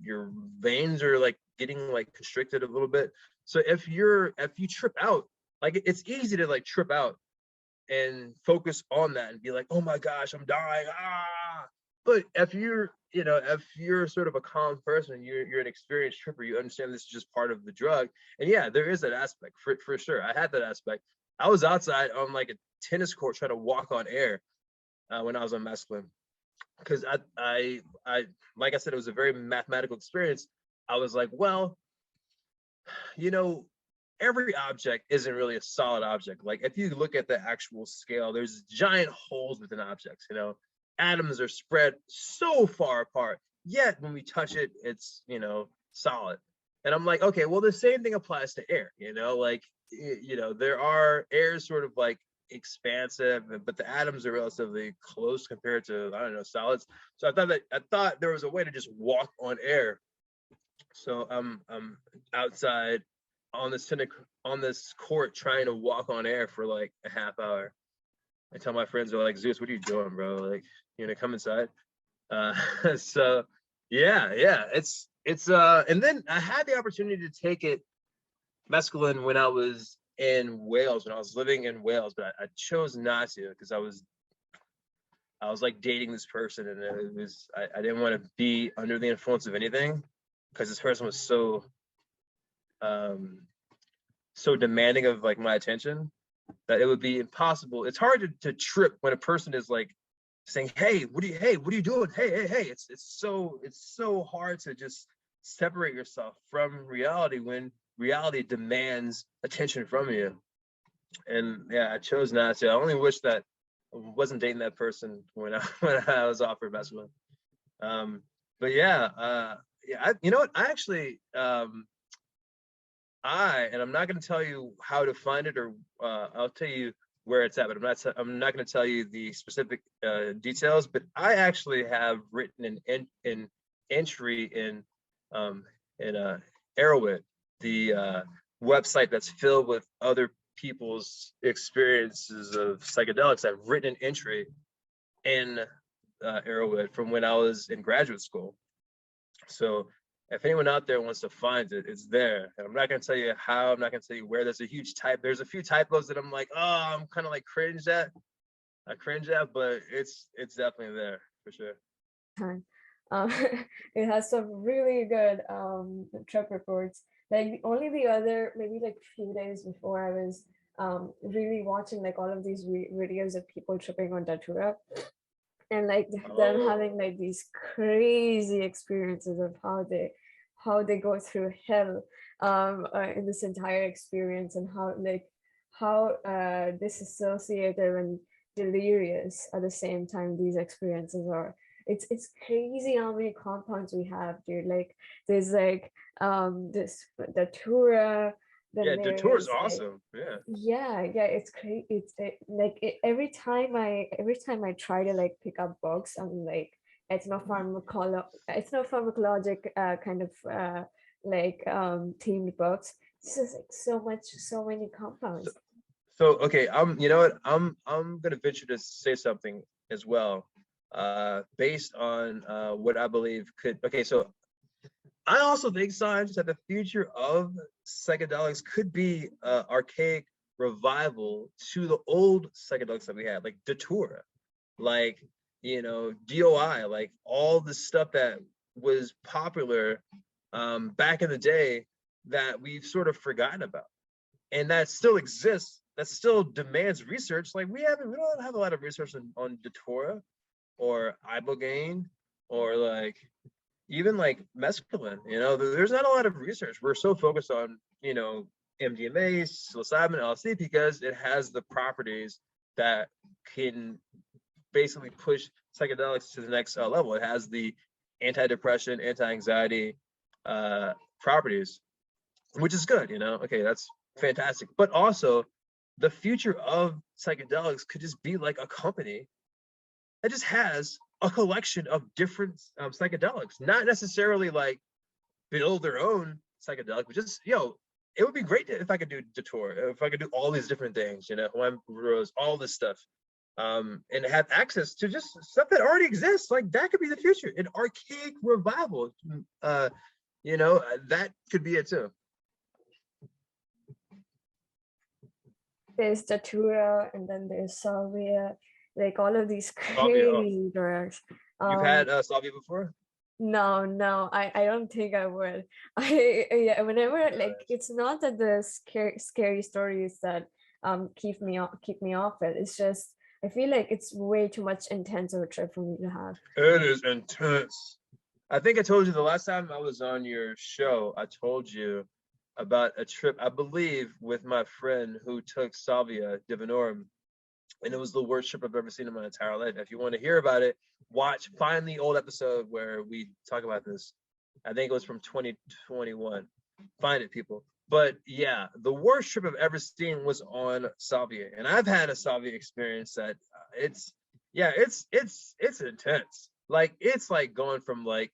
veins are like getting like constricted a little bit. So if you trip out, like it's easy to like trip out and focus on that and be like, oh my gosh, I'm dying. Ah. But if you're sort of a calm person, you're an experienced tripper, you understand this is just part of the drug. And yeah, there is that aspect for sure. I had that aspect. I was outside on like a tennis court trying to walk on air when I was on mescaline. Because I like I said, it was a very mathematical experience. I was like, well, you know, every object isn't really a solid object. Like if you look at the actual scale, there's giant holes within objects, you know, atoms are spread so far apart, yet when we touch it, it's, you know, solid. And I'm like, okay, well, the same thing applies to air, you know, like, you know, air is sort of like expansive, but the atoms are relatively close compared to, I don't know, solids. So I thought there was a way to just walk on air. So I'm outside on this court trying to walk on air for like a half hour. I tell my friends, they're like, Zeus, what are you doing, bro? Like, you know, come inside. So yeah, it's and then I had the opportunity to take mescaline when I was in Wales, when I was living in Wales, but I chose not to because I was like dating this person, and it was I didn't want to be under the influence of anything because this person was so demanding of like my attention that it would be impossible. It's hard to trip when a person is like saying, hey, what are you doing? Hey. It's so hard to just separate yourself from reality when reality demands attention from you. And yeah, I chose not to. I only wish that I wasn't dating that person when I was offered mescaline. But yeah, you know what? I actually and I'm not going to tell you how to find it, or I'll tell you where it's at, but I'm not going to tell you the specific details. But I actually have written an entry in Arrowit, the website that's filled with other people's experiences of psychedelics. I've written an entry in Arrowit from when I was in graduate school. So if anyone out there wants to find it, it's there. And I'm not going to tell you how, I'm not going to tell you where. There's a few typos that I'm like, oh, I'm kind of like cringe at, but it's definitely there for sure. It has some really good trip reports. Like only the other, maybe like few days before, I was really watching like all of these videos of people tripping on Datura, and like them having like these crazy experiences of how they go through hell in this entire experience, and how disassociative and delirious at the same time these experiences are. It's crazy how many compounds we have, dude. Like there's like this Datura. Yeah, Datura is awesome. Yeah, it's crazy. Every time I try to like pick up books on like ethnopharmacologic kind of themed books, it's just like so many compounds. So okay, you know what, I'm gonna venture to say something as well, based on what I believe could. Okay, so I also think, science, that the future of psychedelics could be archaic revival to the old psychedelics that we had, like Datura, like, you know, DOI, like all the stuff that was popular back in the day that we've sort of forgotten about, and that still exists, that still demands research. Like we don't have a lot of research on Datura or ibogaine or like even like mescaline. You know, there's not a lot of research. We're so focused on, you know, MDMA, psilocybin, LSD, because it has the properties that can basically push psychedelics to the next level. It has the antidepressant, anti-anxiety properties, which is good, you know. Okay, that's fantastic. But also, the future of psychedelics could just be like a company that just has a collection of different psychedelics, not necessarily like build their own psychedelic, but just, it would be great if I could do Datura, if I could do all these different things, you know, Hawaiian Rose, all this stuff, and have access to just stuff that already exists. Like that could be the future, an archaic revival. You know, that could be it too. There's Datura, and then there's Salvia, like all of these Salvia, crazy drugs. you've had Salvia before? No, I don't think I would. Yeah, whenever, like, it's not that the scary stories that keep me off it. It's just I feel like it's way too much intense of a trip for me to have. It is intense. I think I told you the last time I was on your show, I told you about a trip, I believe, with my friend who took Salvia Divinorum, and it was the worst trip I've ever seen in my entire life. If you want to hear about it, find the old episode where we talk about this. I think it was from 2021. Find it, people. But yeah, the worst trip I've ever seen was on Salvia, and I've had a Salvia experience that it's intense. Like it's like going from like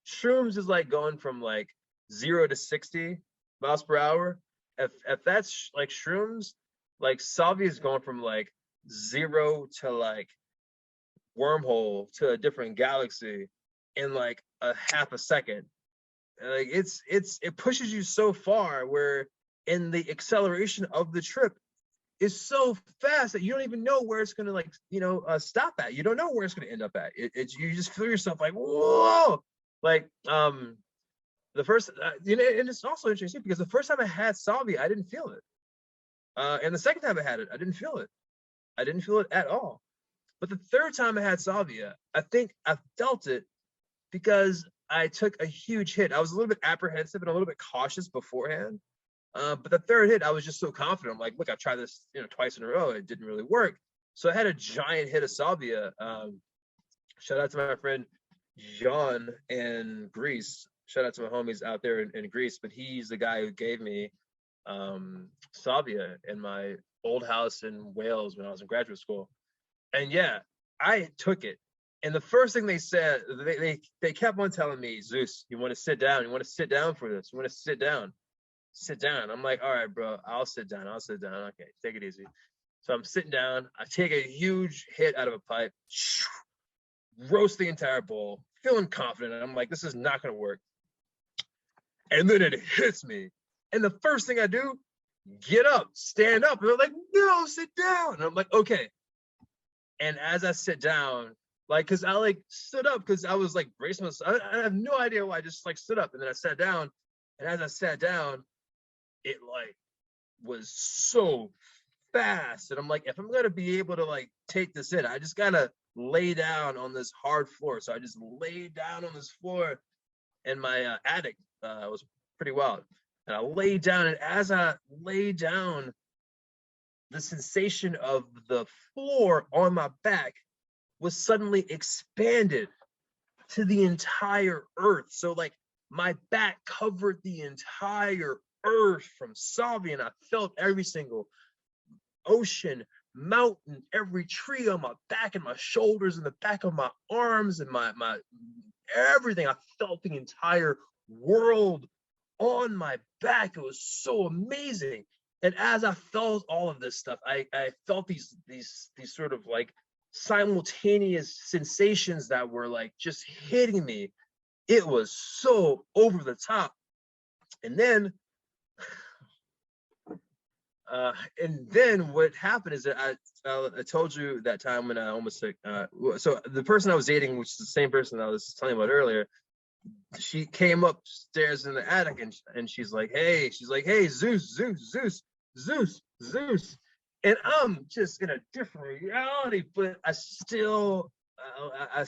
shrooms is like going from like 0 to 60 miles per hour. If that's like shrooms, like Salvia is going from like 0 to like wormhole to a different galaxy in like a half a second. Like it pushes you so far where in the acceleration of the trip is so fast that you don't even know where it's gonna like, you know, stop at. You don't know where it's gonna end up at. You just feel yourself like, whoa, like the first, you know, and it's also interesting because the first time I had Salvia, I didn't feel it, and the second time I had it, I didn't feel it. I didn't feel it at all. But the third time I had Salvia, I think I felt it because I took a huge hit. I was a little bit apprehensive and a little bit cautious beforehand. But the third hit, I was just so confident. I'm like, look, I've tried this, you know, twice in a row. It didn't really work. So I had a giant hit of Salvia. Shout out to my friend John in Greece. Shout out to my homies out there in Greece. But he's the guy who gave me Salvia in my old house in Wales when I was in graduate school. And yeah, I took it. And the first thing they said, they kept on telling me, Zeus, you want to sit down? You want to sit down for this? You want to sit down? Sit down. I'm like, all right, bro, I'll sit down. I'll sit down. Okay, take it easy. So I'm sitting down. I take a huge hit out of a pipe, roast the entire bowl, feeling confident. And I'm like, this is not going to work. And then it hits me. And the first thing I do, get up, stand up. And they're like, no, sit down. And I'm like, okay. And as I sit down, like, cause I like stood up because I was like bracing myself. I have no idea why. I just like stood up and then I sat down. And as I sat down, it like was so fast. And I'm like, if I'm gonna be able to like take this in, I just gotta lay down on this hard floor. So I just laid down on this floor, and my attic was pretty wild. And I laid down, and as I lay down, the sensation of the floor on my back was suddenly expanded to the entire earth. So like my back covered the entire earth from Salvia, and I felt every single ocean, mountain, every tree on my back and my shoulders and the back of my arms and my everything. I felt the entire world on my back. It was so amazing. And as I felt all of this stuff, I felt these sort of like simultaneous sensations that were like just hitting me. It was so over the top. And then what happened is that I told you that time when I almost so the person I was dating, which is the same person I was telling you about earlier, she came upstairs in the attic and she's like, hey, Zeus. And I'm just in a different reality, but I still I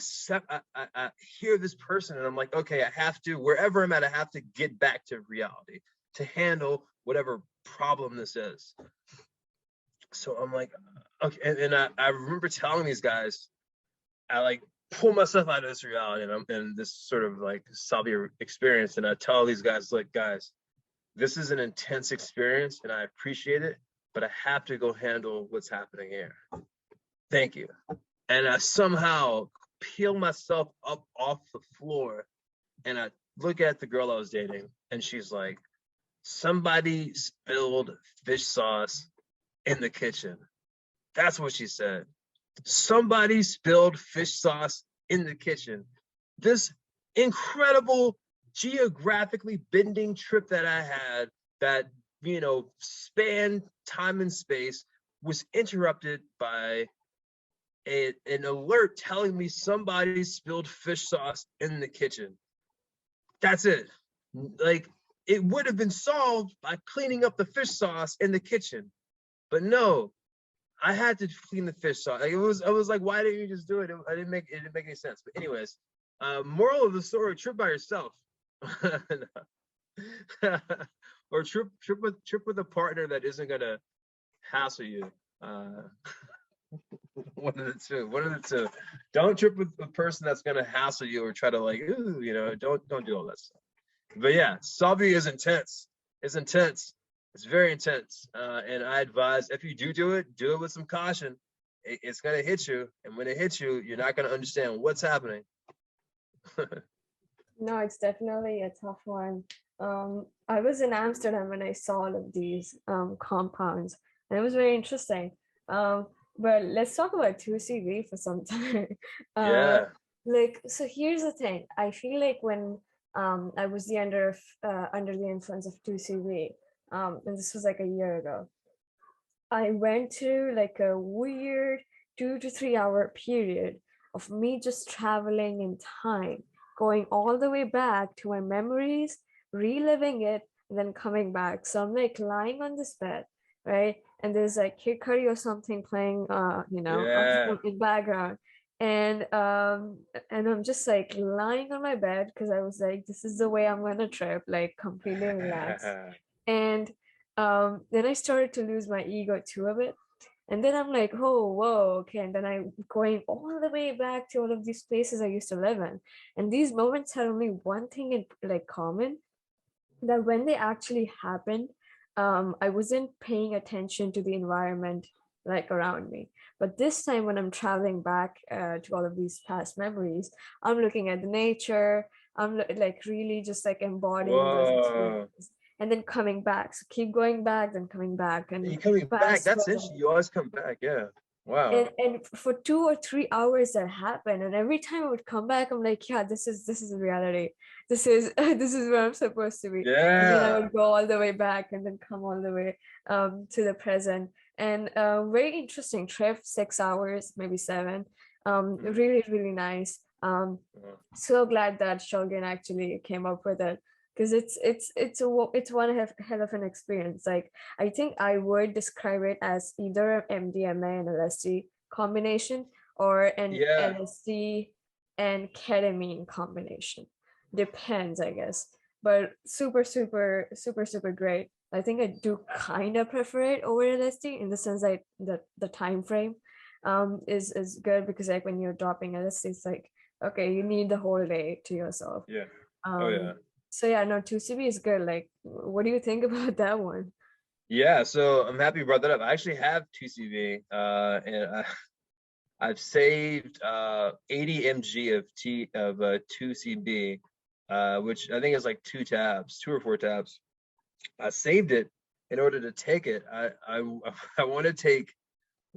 hear this person and I'm like, okay, I have to, wherever I'm at, I have to get back to reality to handle whatever problem this is. So I'm like, okay, and I remember telling these guys, I like pull myself out of this reality and I'm in this sort of like Salvia experience, and I tell these guys, like, guys, this is an intense experience and I appreciate it, but I have to go handle what's happening here. Thank you. And I somehow peel myself up off the floor and I look at the girl I was dating and she's like, somebody spilled fish sauce in the kitchen. That's what she said. Somebody spilled fish sauce in the kitchen. This incredible geographically bending trip that I had that, spanned time and space was interrupted by an alert telling me somebody spilled fish sauce in the kitchen. That's it. Like, it would have been solved by cleaning up the fish sauce in the kitchen, but no, I had to clean the fish sauce. Like, I was like, why didn't you just do it? It didn't make any sense. But anyways, moral of the story: trip by yourself, or trip with a partner that isn't gonna hassle you. One of the two. One of the two. Don't trip with a person that's gonna hassle you or try to like, ooh, don't do all that stuff. But yeah, Salvia is intense. It's intense. It's very intense. And I advise if you do it with some caution. It's gonna hit you, and when it hits you, you're not gonna understand what's happening. No, it's definitely a tough one. I was in Amsterdam when I saw all of these compounds, and it was very interesting. But let's talk about 2CV for some time. Yeah. So here's the thing. I feel like when I was under the influence of 2CV, and this was like a year ago, I went through like a weird 2 to 3 hour period of me just traveling in time, going all the way back to my memories, reliving it, and then coming back. So I'm like lying on this bed, right? And there's like Kid Cudi or something playing, Yeah. in background. And I'm just like lying on my bed because I was like, this is the way I'm gonna trip, like completely relaxed. And then I started to lose my ego too a bit. And then I'm like, oh, whoa, okay. And then I'm going all the way back to all of these places I used to live in. And these moments had only one thing in like common, that when they actually happened, I wasn't paying attention to the environment like around me. But this time when I'm traveling back to all of these past memories, I'm looking at the nature. I'm like really just like embodying those Whoa. experiences and then coming back. So keep going back, then coming back and You coming back? past, That's present. interesting. You always come back. Yeah. Wow. And for 2 or 3 hours that happened, and every time I would come back, I'm like, yeah, this is reality. This is this is where I'm supposed to be. And then I Yeah. would go all the way back and then come all the way to the present. And very interesting trip, 6 hours, maybe seven. Really, really nice. So glad that Shogun actually came up with it, because it's one hell of an experience. Like, I think I would describe it as either an MDMA and LSD combination, or an Yeah. LSD and ketamine combination. Depends, I guess. But super, super, super, super great. I think I do kind of prefer it over LSD, in the sense that the time frame is good, because like when you're dropping LSD, it's like, okay, you need the whole day to yourself. Yeah. Oh Um, yeah. so yeah, no, 2CB is good. Like, what do you think about that one? Yeah. So I'm happy you brought that up. I actually have 2CV, and I've saved 80 mg of 2CB, which I think is like 2 or 4 tabs. I saved it in order to take it. I want to take.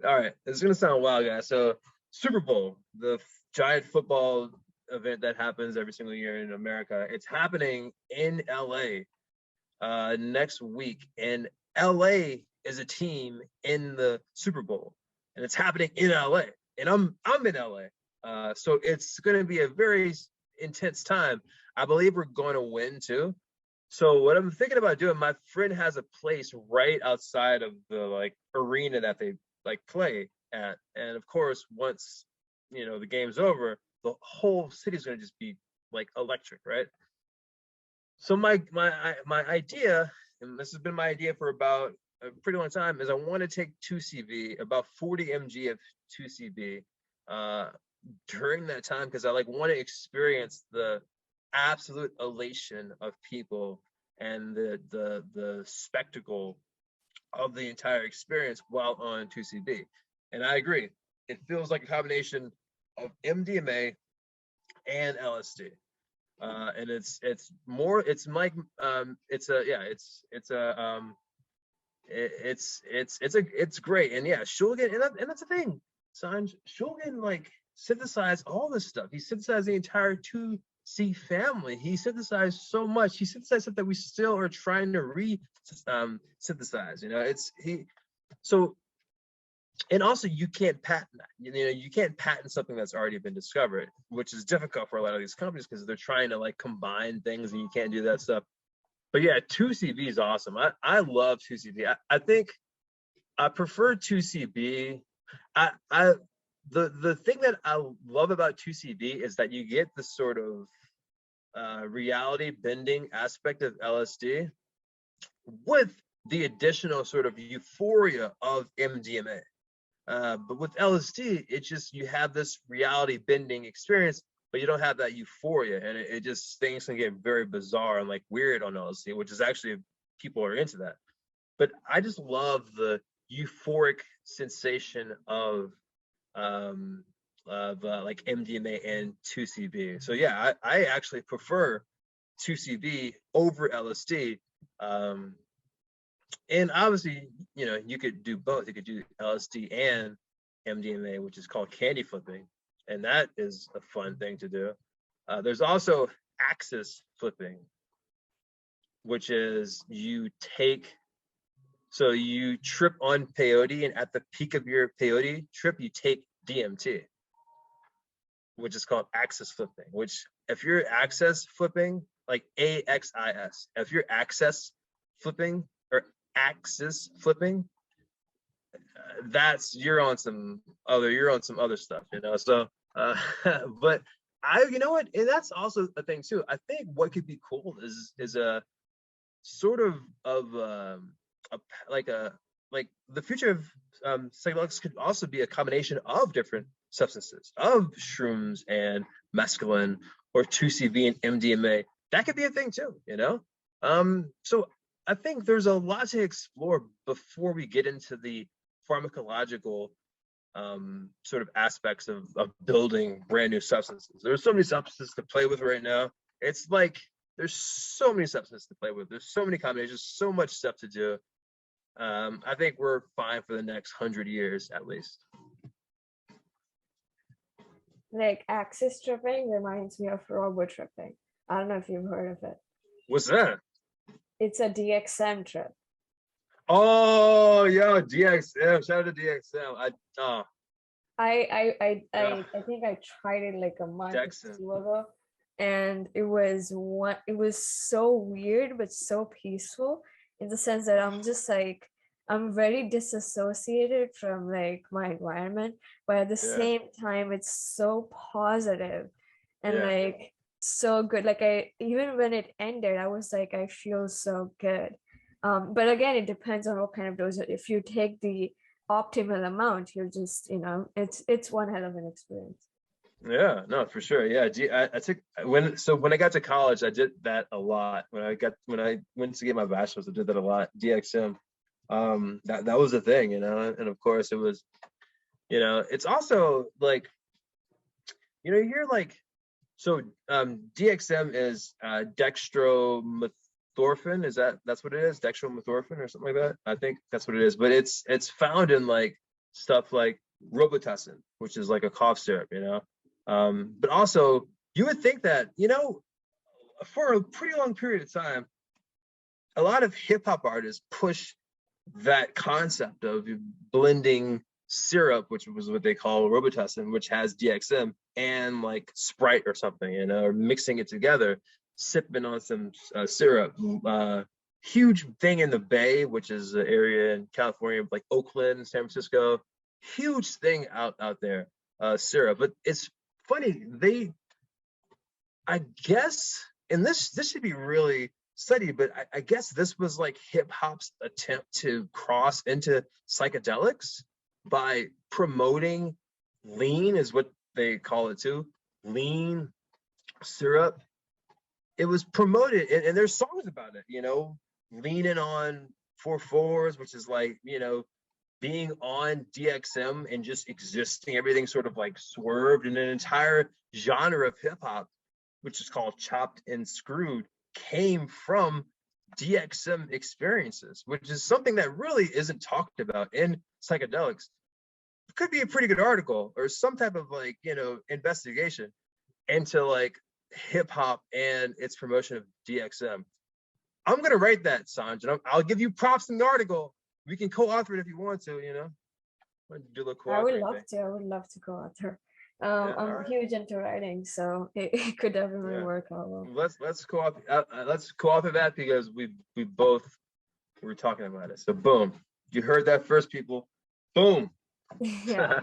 All right, this is gonna sound wild, guys. So Super Bowl, the giant football event that happens every single year in America, it's happening in LA next week, and LA is a team in the Super Bowl, and it's happening in LA, and I'm in LA, so it's going to be a very intense time. I believe we're going to win too. So what I'm thinking about doing, my friend has a place right outside of the like arena that they like play at, and of course once the game's over, the whole city's going to just be like electric, right? So my idea, and this has been my idea for about a pretty long time, is I want to take 2CV, about 40 mg of 2CB, during that time, because I like want to experience the absolute elation of people and the spectacle of the entire experience while on 2CB. And I agree, it feels like a combination of MDMA and LSD. And it's more, it's like it's a, yeah, it's a it's great. And yeah, Shulgin, and that's the thing, Sanj, Shulgin like synthesized all this stuff. He synthesized the entire 2C family. He synthesized so much. He synthesized stuff that we still are trying to synthesize. You know, it's he. So, and also you can't patent that. You know, you can't patent something that's already been discovered, which is difficult for a lot of these companies because they're trying to like combine things, and you can't do that stuff. But yeah, 2CB is awesome. I love 2CB. I think I prefer 2CB. The thing that I love about 2CB is that you get the sort of reality bending aspect of LSD with the additional sort of euphoria of MDMA. But with LSD, it's just, you have this reality bending experience, but you don't have that euphoria, and it just, things can get very bizarre and like weird on LSD, which is actually, people are into that. But I just love the euphoric sensation of like MDMA and 2CB. So yeah, I actually prefer 2CB over LSD. And obviously, you know, you could do both. You could do LSD and MDMA, which is called candy flipping, and that is a fun thing to do. There's also axis flipping, which is you trip on peyote, and at the peak of your peyote trip, you take DMT, which is called axis flipping. Which, if you're access flipping, like AXIS, if you're access flipping or axis flipping, that's, you're on some other stuff, you know. So but you know what, and that's also a thing too. I think what could be cool is a sort of like the future of psychedelics could also be a combination of different substances, of shrooms and mescaline, or 2CB and MDMA. That could be a thing too, you know. So I think there's a lot to explore before we get into the pharmacological sort of aspects of building brand new substances. There's so many substances to play with right now. It's like, there's so many substances to play with. There's so many combinations, so much stuff to do. I think we're fine for the next 100 years at least. Like axis tripping reminds me of robo tripping. I don't know if you've heard of it. What's that? It's a DXM trip. Oh, yo, DXM! Shout out to DXM. I think I tried it like a month or two ago, and it was so weird but so peaceful, in the sense that I'm just like, I'm very disassociated from like my environment, but at the same time it's so positive and like so good. Like, I, even when it ended, I was like, I feel so good. But again, it depends on what kind of dose. If you take the optimal amount, you're just, you know, it's one hell of an experience. Yeah, no, for sure. Yeah, I took, when I got to college, I did that a lot. When I went to get my bachelor's, I did that a lot. DXM, that was the thing, you know. And of course, it was, you know, it's also like, you know, you're like, so DXM is dextromethorphan. That's what it is, dextromethorphan or something like that. I think that's what it is. But it's found in like stuff like Robitussin, which is like a cough syrup, you know. But also, you would think that, you know, for a pretty long period of time, a lot of hip hop artists push that concept of blending syrup, which was what they call Robitussin, which has DXM, and like Sprite or something, you know, or mixing it together, sipping on some syrup. Huge thing in the Bay, which is an area in California, like Oakland, San Francisco. Huge thing out there, syrup. But it's funny, I guess, and this should be really studied, but I guess this was like hip hop's attempt to cross into psychedelics by promoting lean, is what they call it too, lean syrup. It was promoted, and there's songs about it, you know, leaning on 4/4s, which is like, you know, being on DXM and just existing, everything sort of like swerved in an entire genre of hip hop which is called Chopped and Screwed, came from DXM experiences, which is something that really isn't talked about in psychedelics. It could be a pretty good article or some type of like, investigation into like hip hop and its promotion of DXM. I'm gonna write that, Sanj, and I'll give you props in the article. We can co-author it if you want to, do a little I would co-authoring love thing. to. I would love to co-author. Yeah, all I'm right. huge into writing, so it could definitely Yeah. work out well. Let's co-author that because we both were talking about it. So boom, you heard that first, people. Boom. Yeah.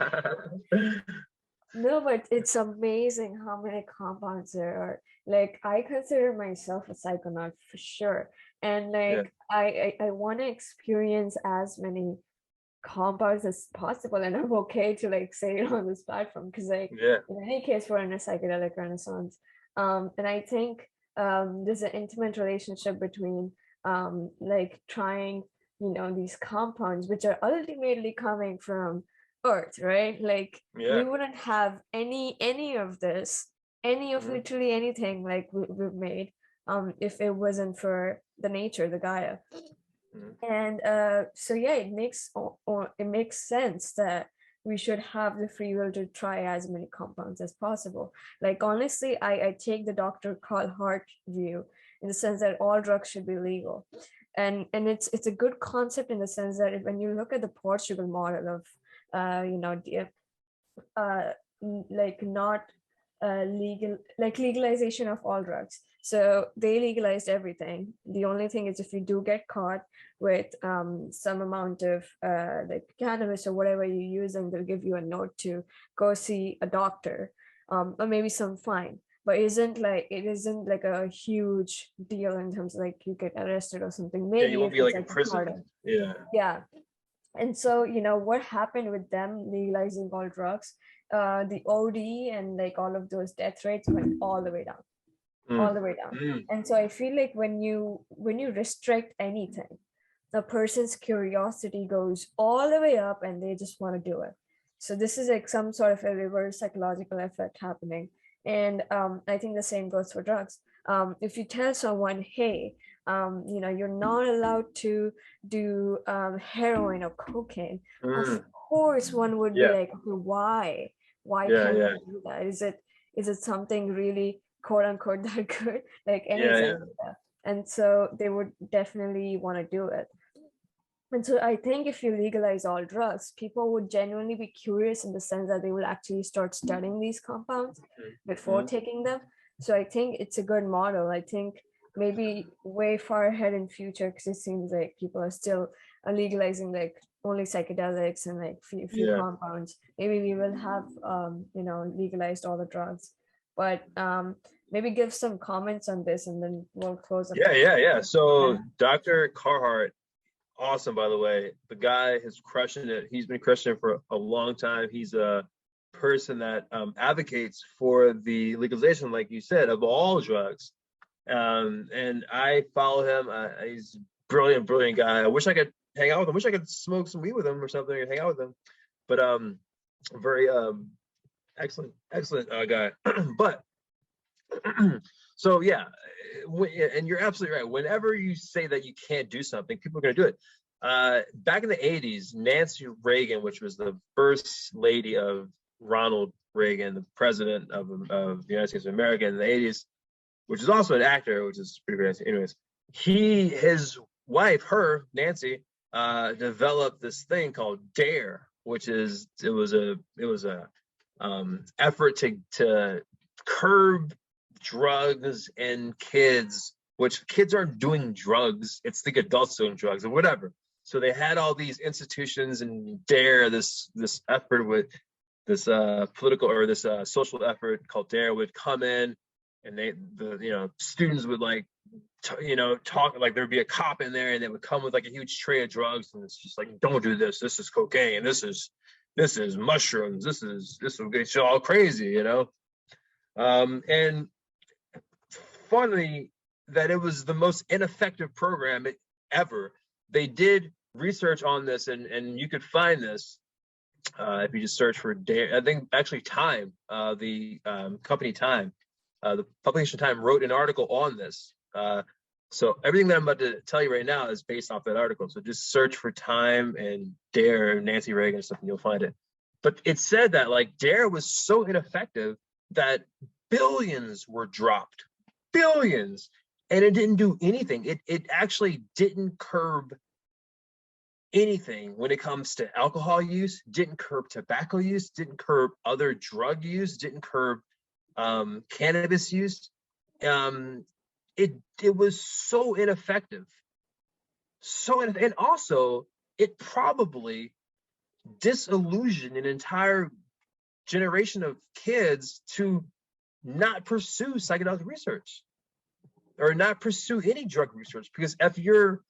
No, but it's amazing how many compounds there are. Like I consider myself a psychonaut for sure. And Yeah. like I want to experience as many compounds as possible, and I'm okay to like say it on this platform because like Yeah. in any case we're in a psychedelic renaissance. And I think there's an intimate relationship between like trying, these compounds which are ultimately coming from earth, right? Like Yeah. we wouldn't have any of this, any of Mhm. literally anything like we've made if it wasn't for the nature, the Gaia. Mhm. And so yeah, it makes sense that we should have the free will to try as many compounds as possible. Like honestly, I take the Dr. Carl Hart view in the sense that all drugs should be legal. And it's a good concept in the sense that when you look at the Portugal model of uh, like not legalization of all drugs. So they legalized everything. The only thing is if you do get caught with some amount of like cannabis or whatever you're using, they'll give you a note to go see a doctor, or maybe some fine. But it isn't like a huge deal in terms of like you get arrested or something. Yeah, you Maybe won't if be it's like in like a prison. cartel. Yeah. Yeah. And so, what happened with them legalizing all drugs, the OD and like all of those death rates went all the way down, all Mm. the way down. Mm. And so I feel like when you restrict anything, the person's curiosity goes all the way up and they just want to do it. So this is like some sort of a reverse psychological effect happening. And I think the same goes for drugs. If you tell someone, hey, you're not allowed to do heroin or cocaine, of Mm. course one would be Yeah. like, okay, why? Why Yeah. can't Yeah. you do that? Is it something really quote unquote that good? Like Yeah. Yeah. anything. Yeah. And so they would definitely want to do it. And so I think if you legalize all drugs, people would genuinely be curious in the sense that they will actually start studying these compounds before Mm. taking them. So I think it's a good model. I think maybe way far ahead in future, because it seems like people are still legalizing like only psychedelics and like few Yeah. compounds. Maybe we will have legalized all the drugs. But maybe give some comments on this and then we'll close up. Yeah. So Yeah. Dr. Carhart, awesome, by the way. The guy is crushing it. He's been crushing it for a long time. He's a person that advocates for the legalization, like you said, of all drugs. And I follow him. He's a brilliant guy. I wish I could hang out with him. I wish I could smoke some weed with him or something and hang out with him. But very excellent guy. But so yeah, and you're absolutely right. Whenever you say that you can't do something, people are going to do it. Back in the 80s, Nancy Reagan, which was the first lady of Ronald Reagan, the president of the United States of America in the 80s, which is also an actor, which is pretty great. Anyways, his wife, Nancy, developed this thing called DARE, which is it was a effort to curb drugs in kids, which kids aren't doing drugs. It's the adults doing drugs or whatever. So they had all these institutions and DARE, this effort with this political or this social effort called DARE would come in, and the students would like talk like there'd be a cop in there and they would come with like a huge tray of drugs and it's just like, don't do this. This is cocaine. This is mushrooms. This will get you all crazy, and funny that it was the most ineffective program ever. They did research on this, and you could find this if you just search for DARE. I think actually Time, the company Time, the publication time wrote an article on this. So everything that I'm about to tell you right now is based off that article. So just search for Time and DARE, Nancy Reagan and stuff, and you'll find it. But it said that like DARE was so ineffective that billions were dropped, billions, and it didn't do anything. It actually didn't curb anything when it comes to alcohol use, didn't curb tobacco use, didn't curb other drug use, didn't curb cannabis use. It was so ineffective. And also it probably disillusioned an entire generation of kids to not pursue psychedelic research or not pursue any drug research, because if you're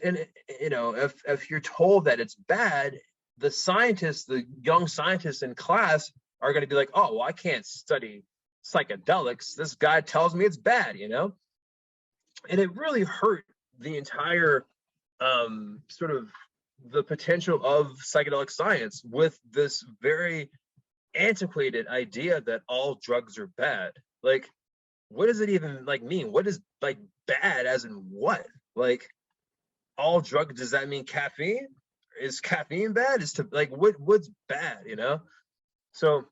if you're told that it's bad, the young scientists in class are going to be like, oh, well, I can't study psychedelics, this guy tells me it's bad, and it really hurt the entire sort of the potential of psychedelic science with this very antiquated idea that all drugs are bad. Like, what does it even like mean? What is like bad as in what? Like, all drugs, does that mean caffeine? Is caffeine bad? Is to like what's bad, So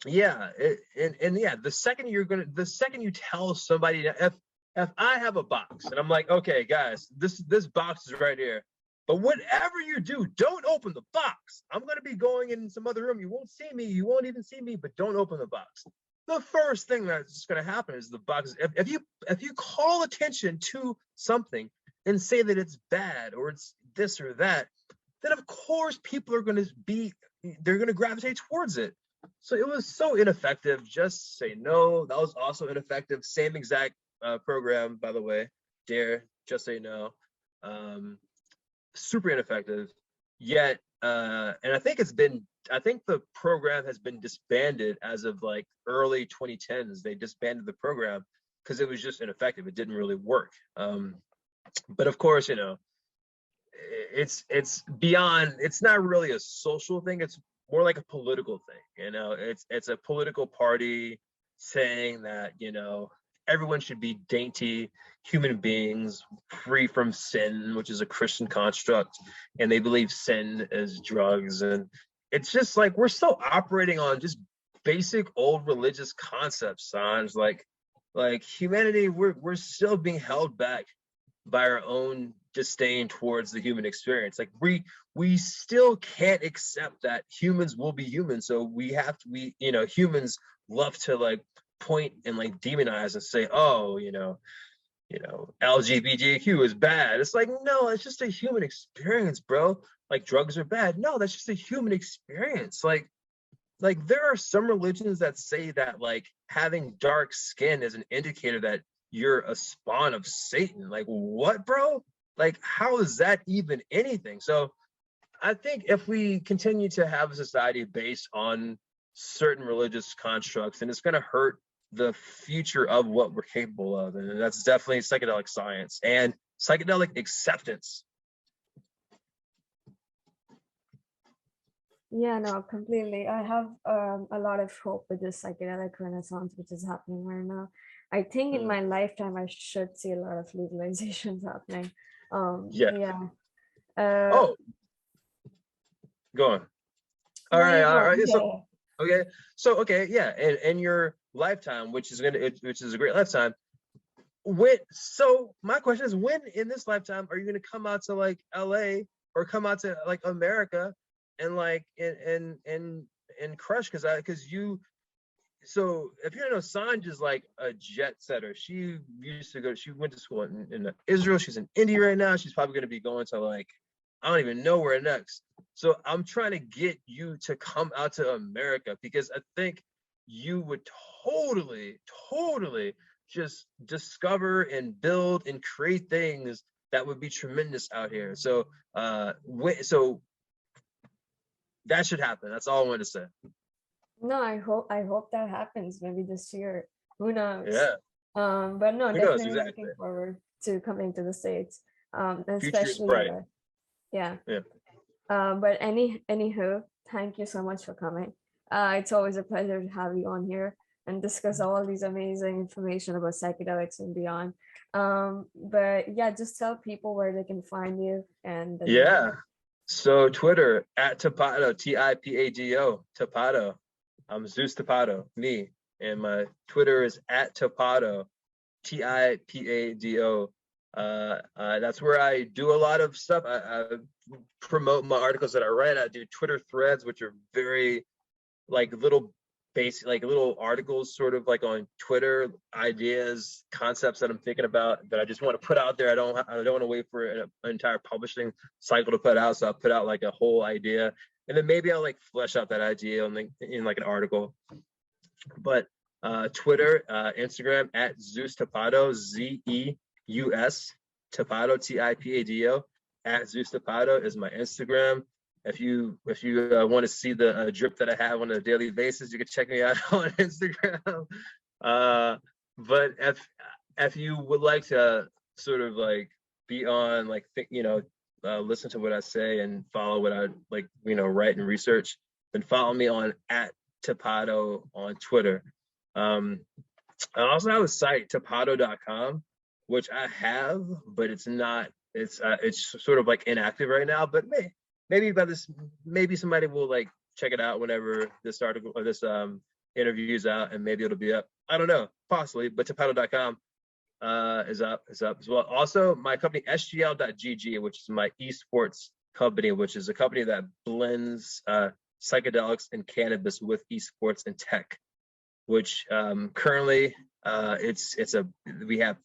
yeah, the second you tell somebody, if I have a box and I'm like, okay guys, this box is right here, but whatever you do, don't open the box. I'm going to be going in some other room. You won't see me. You won't even see me, but don't open the box. The first thing that's going to happen is the box. If you call attention to something and say that it's bad or it's this or that, then of course people are going to gravitate towards it. So it was so ineffective. Just say no. That was also ineffective. Same exact program, by the way. DARE, just say no. Super ineffective. Yet, and I think the program has been disbanded as of like early 2010s. They disbanded the program because it was just ineffective. It didn't really work. But of course, it's beyond. It's not really a social thing. It's more like a political thing. It's a political party saying that everyone should be dainty human beings free from sin, which is a Christian construct, and they believe sin is drugs. And it's just like we're still operating on just basic old religious concepts, Sanj. Like humanity, we're still being held back by our own disdain towards the human experience. Like we still can't accept that humans will be human. So humans love to like point and like demonize and say, oh, LGBTQ is bad. It's like, no, it's just a human experience, bro. Like drugs are bad. No, that's just a human experience. Like there are some religions that say that like having dark skin is an indicator that you're a spawn of Satan. Like what, bro? Like how is that even anything? So I think if we continue to have a society based on certain religious constructs, and it's going to hurt the future of what we're capable of, and that's definitely psychedelic science and psychedelic acceptance. Yeah, no, completely. I have a lot of hope with this psychedelic renaissance which is happening right now. I think in my lifetime I should see a lot of legalizations happening. Yeah. Oh, go on. All right. Yeah. Okay, yeah, and your lifetime, which is a great lifetime. So my question is, when in this lifetime are you going to come out to like LA or come out to like America and like and crush? Because you, so if you don't know, Sanj is like a jet setter. She went to school in Israel. She's in India right now. She's probably going to be going to like, I don't even know where next. So I'm trying to get you to come out to America, because I think you would totally just discover and build and create things that would be tremendous out here. So so that should happen. That's all I wanted to say. No, I hope that happens maybe this year. Who knows? Yeah. But no, Who definitely knows, exactly. looking forward to coming to the States. Especially bright. Yeah. Yeah. But anywho, thank you so much for coming. It's always a pleasure to have you on here. and discuss all these amazing information about psychedelics and beyond. But yeah, just tell people where they can find you and the name. Yeah. So Twitter at Tipado, Tipado, Tipado. I'm Zeus Tipado, me. And my Twitter is at Tipado, Tipado. That's where I do a lot of stuff. I promote my articles that I write. I do Twitter threads, which are very like little basic, like little articles, sort of like on Twitter, ideas, concepts that I'm thinking about that I just want to put out there. I don't want to wait for an entire publishing cycle to put out. So I'll put out like a whole idea, and then maybe I'll like flesh out that idea in like an article. But Twitter, Instagram at Zeus Tipado, Zeus Tipado, Tipado, at Zeus Tipado is my Instagram. If you want to see the drip that I have on a daily basis, you can check me out on Instagram. But if you would like to sort of like be on, like, listen to what I say and follow what I like, write and research, then follow me on at Tipado on Twitter. I also have a site, tipado.com, which I have, but it's not, it's sort of like inactive right now, but maybe somebody will like check it out whenever this article or this interview's out, and maybe it'll be up. I don't know, possibly, but tipado.com is up as well. Also, my company SGL.GG, which is my esports company, which is a company that blends psychedelics and cannabis with esports and tech, which currently we have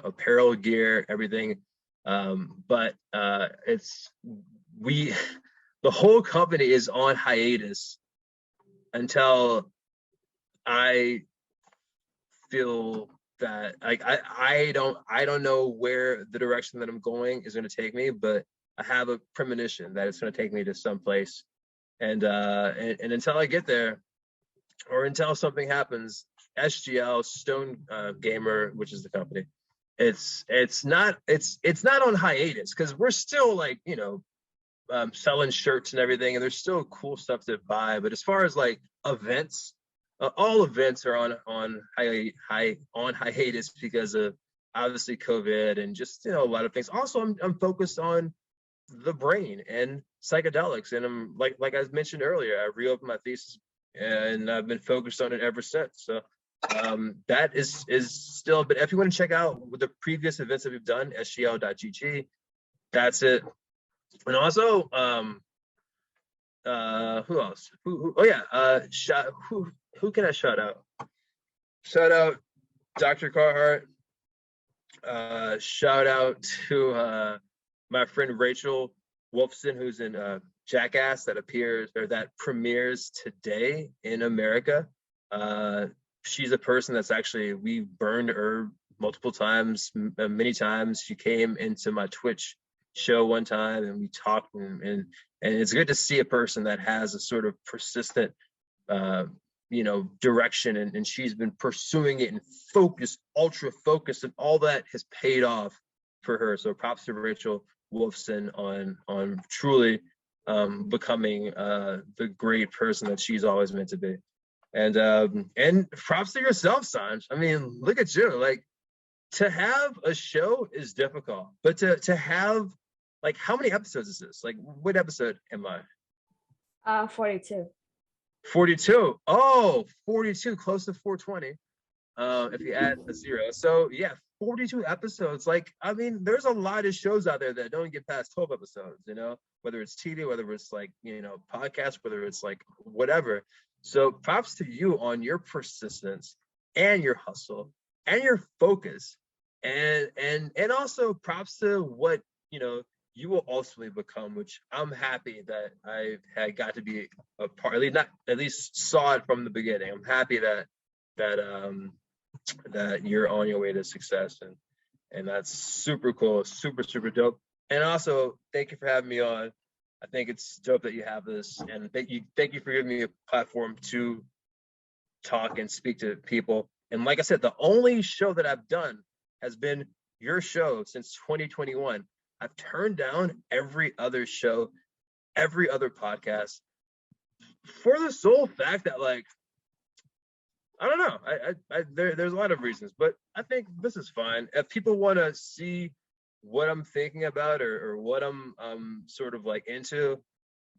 apparel, gear, everything, but the whole company is on hiatus until I feel that, like, I don't know where the direction that I'm going is going to take me, but I have a premonition that it's going to take me to some place, and until I get there, or until something happens, SGL Stone Gamer, which is the company, it's not on hiatus, because we're still like selling shirts and everything, and there's still cool stuff to buy. But as far as like events, all events are on hiatus because of obviously COVID and just a lot of things. Also, I'm focused on the brain and psychedelics, and I'm like I mentioned earlier, I reopened my thesis and I've been focused on it ever since. So that is still. But if you want to check out the previous events that we've done, sgl.gg, that's it. And also, who else? Oh yeah, who can I shout out? Shout out Dr. Carhart. Shout out to my friend Rachel Wolfson, who's in Jackass, that premieres today in America. She's a person that's actually, we burned her multiple times, many times. She came into my Twitch show one time and we talked, and it's good to see a person that has a sort of persistent direction, and she's been pursuing it and ultra focused, and all that has paid off for her. So props to Rachel Wolfson on truly becoming the great person that she's always meant to be. And props to yourself, Sanj. I mean, look at you. Like, to have a show is difficult, but to have, like, how many episodes is this? Like, what episode am I? 42. 42. Oh, 42, close to 420. If you add a zero. So yeah, 42 episodes. Like, I mean, there's a lot of shows out there that don't get past 12 episodes, whether it's TV, whether it's like, podcast, whether it's like whatever. So props to you on your persistence and your hustle and your focus. And also props to what, you will ultimately become, which I'm happy that I had got to be a part, at least saw it from the beginning. I'm happy that you're on your way to success, and that's super cool, super dope. And also, thank you for having me on. I think it's dope that you have this, and thank you for giving me a platform to talk and speak to people. And like I said, the only show that I've done has been your show since 2021. I've turned down every other show, every other podcast, for the sole fact that, like, I don't know. There's a lot of reasons, but I think this is fine. If people want to see what I'm thinking about or what I'm sort of like into,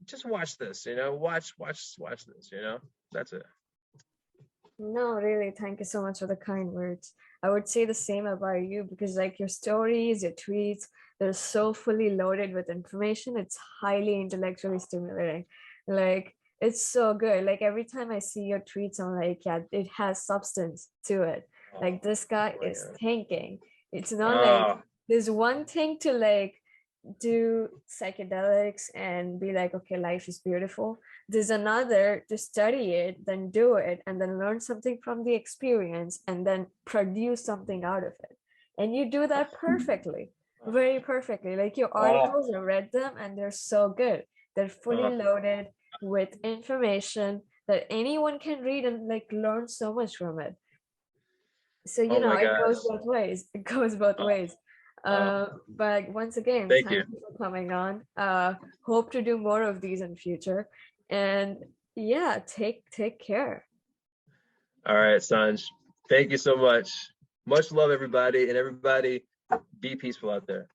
just watch this, watch this, that's it. No, really, thank you so much for the kind words. I would say the same about you because like your stories, your tweets, they're so fully loaded with information. It's highly intellectually stimulating. Like it's so good. Like every time I see your tweets, I'm like, yeah, it has substance to it. Like this guy Oh my is God. thinking. It's not like Oh, there's one thing to like do psychedelics and be like, okay, life is beautiful. There's another to study it, then do it, and then learn something from the experience, and then produce something out of it. And you do that perfectly, very perfectly. Like your oh, articles, I read them, and they're so good. They're fully oh, loaded with information that anyone can read and like learn so much from it. So oh my it gosh. goes both ways. It goes both Oh, ways. oh, But once again, thank you. thank you for coming on. Hope to do more of these in future. And yeah, take care. All right, Sanj. Thank you so much. Much love, everybody, and everybody be peaceful out there.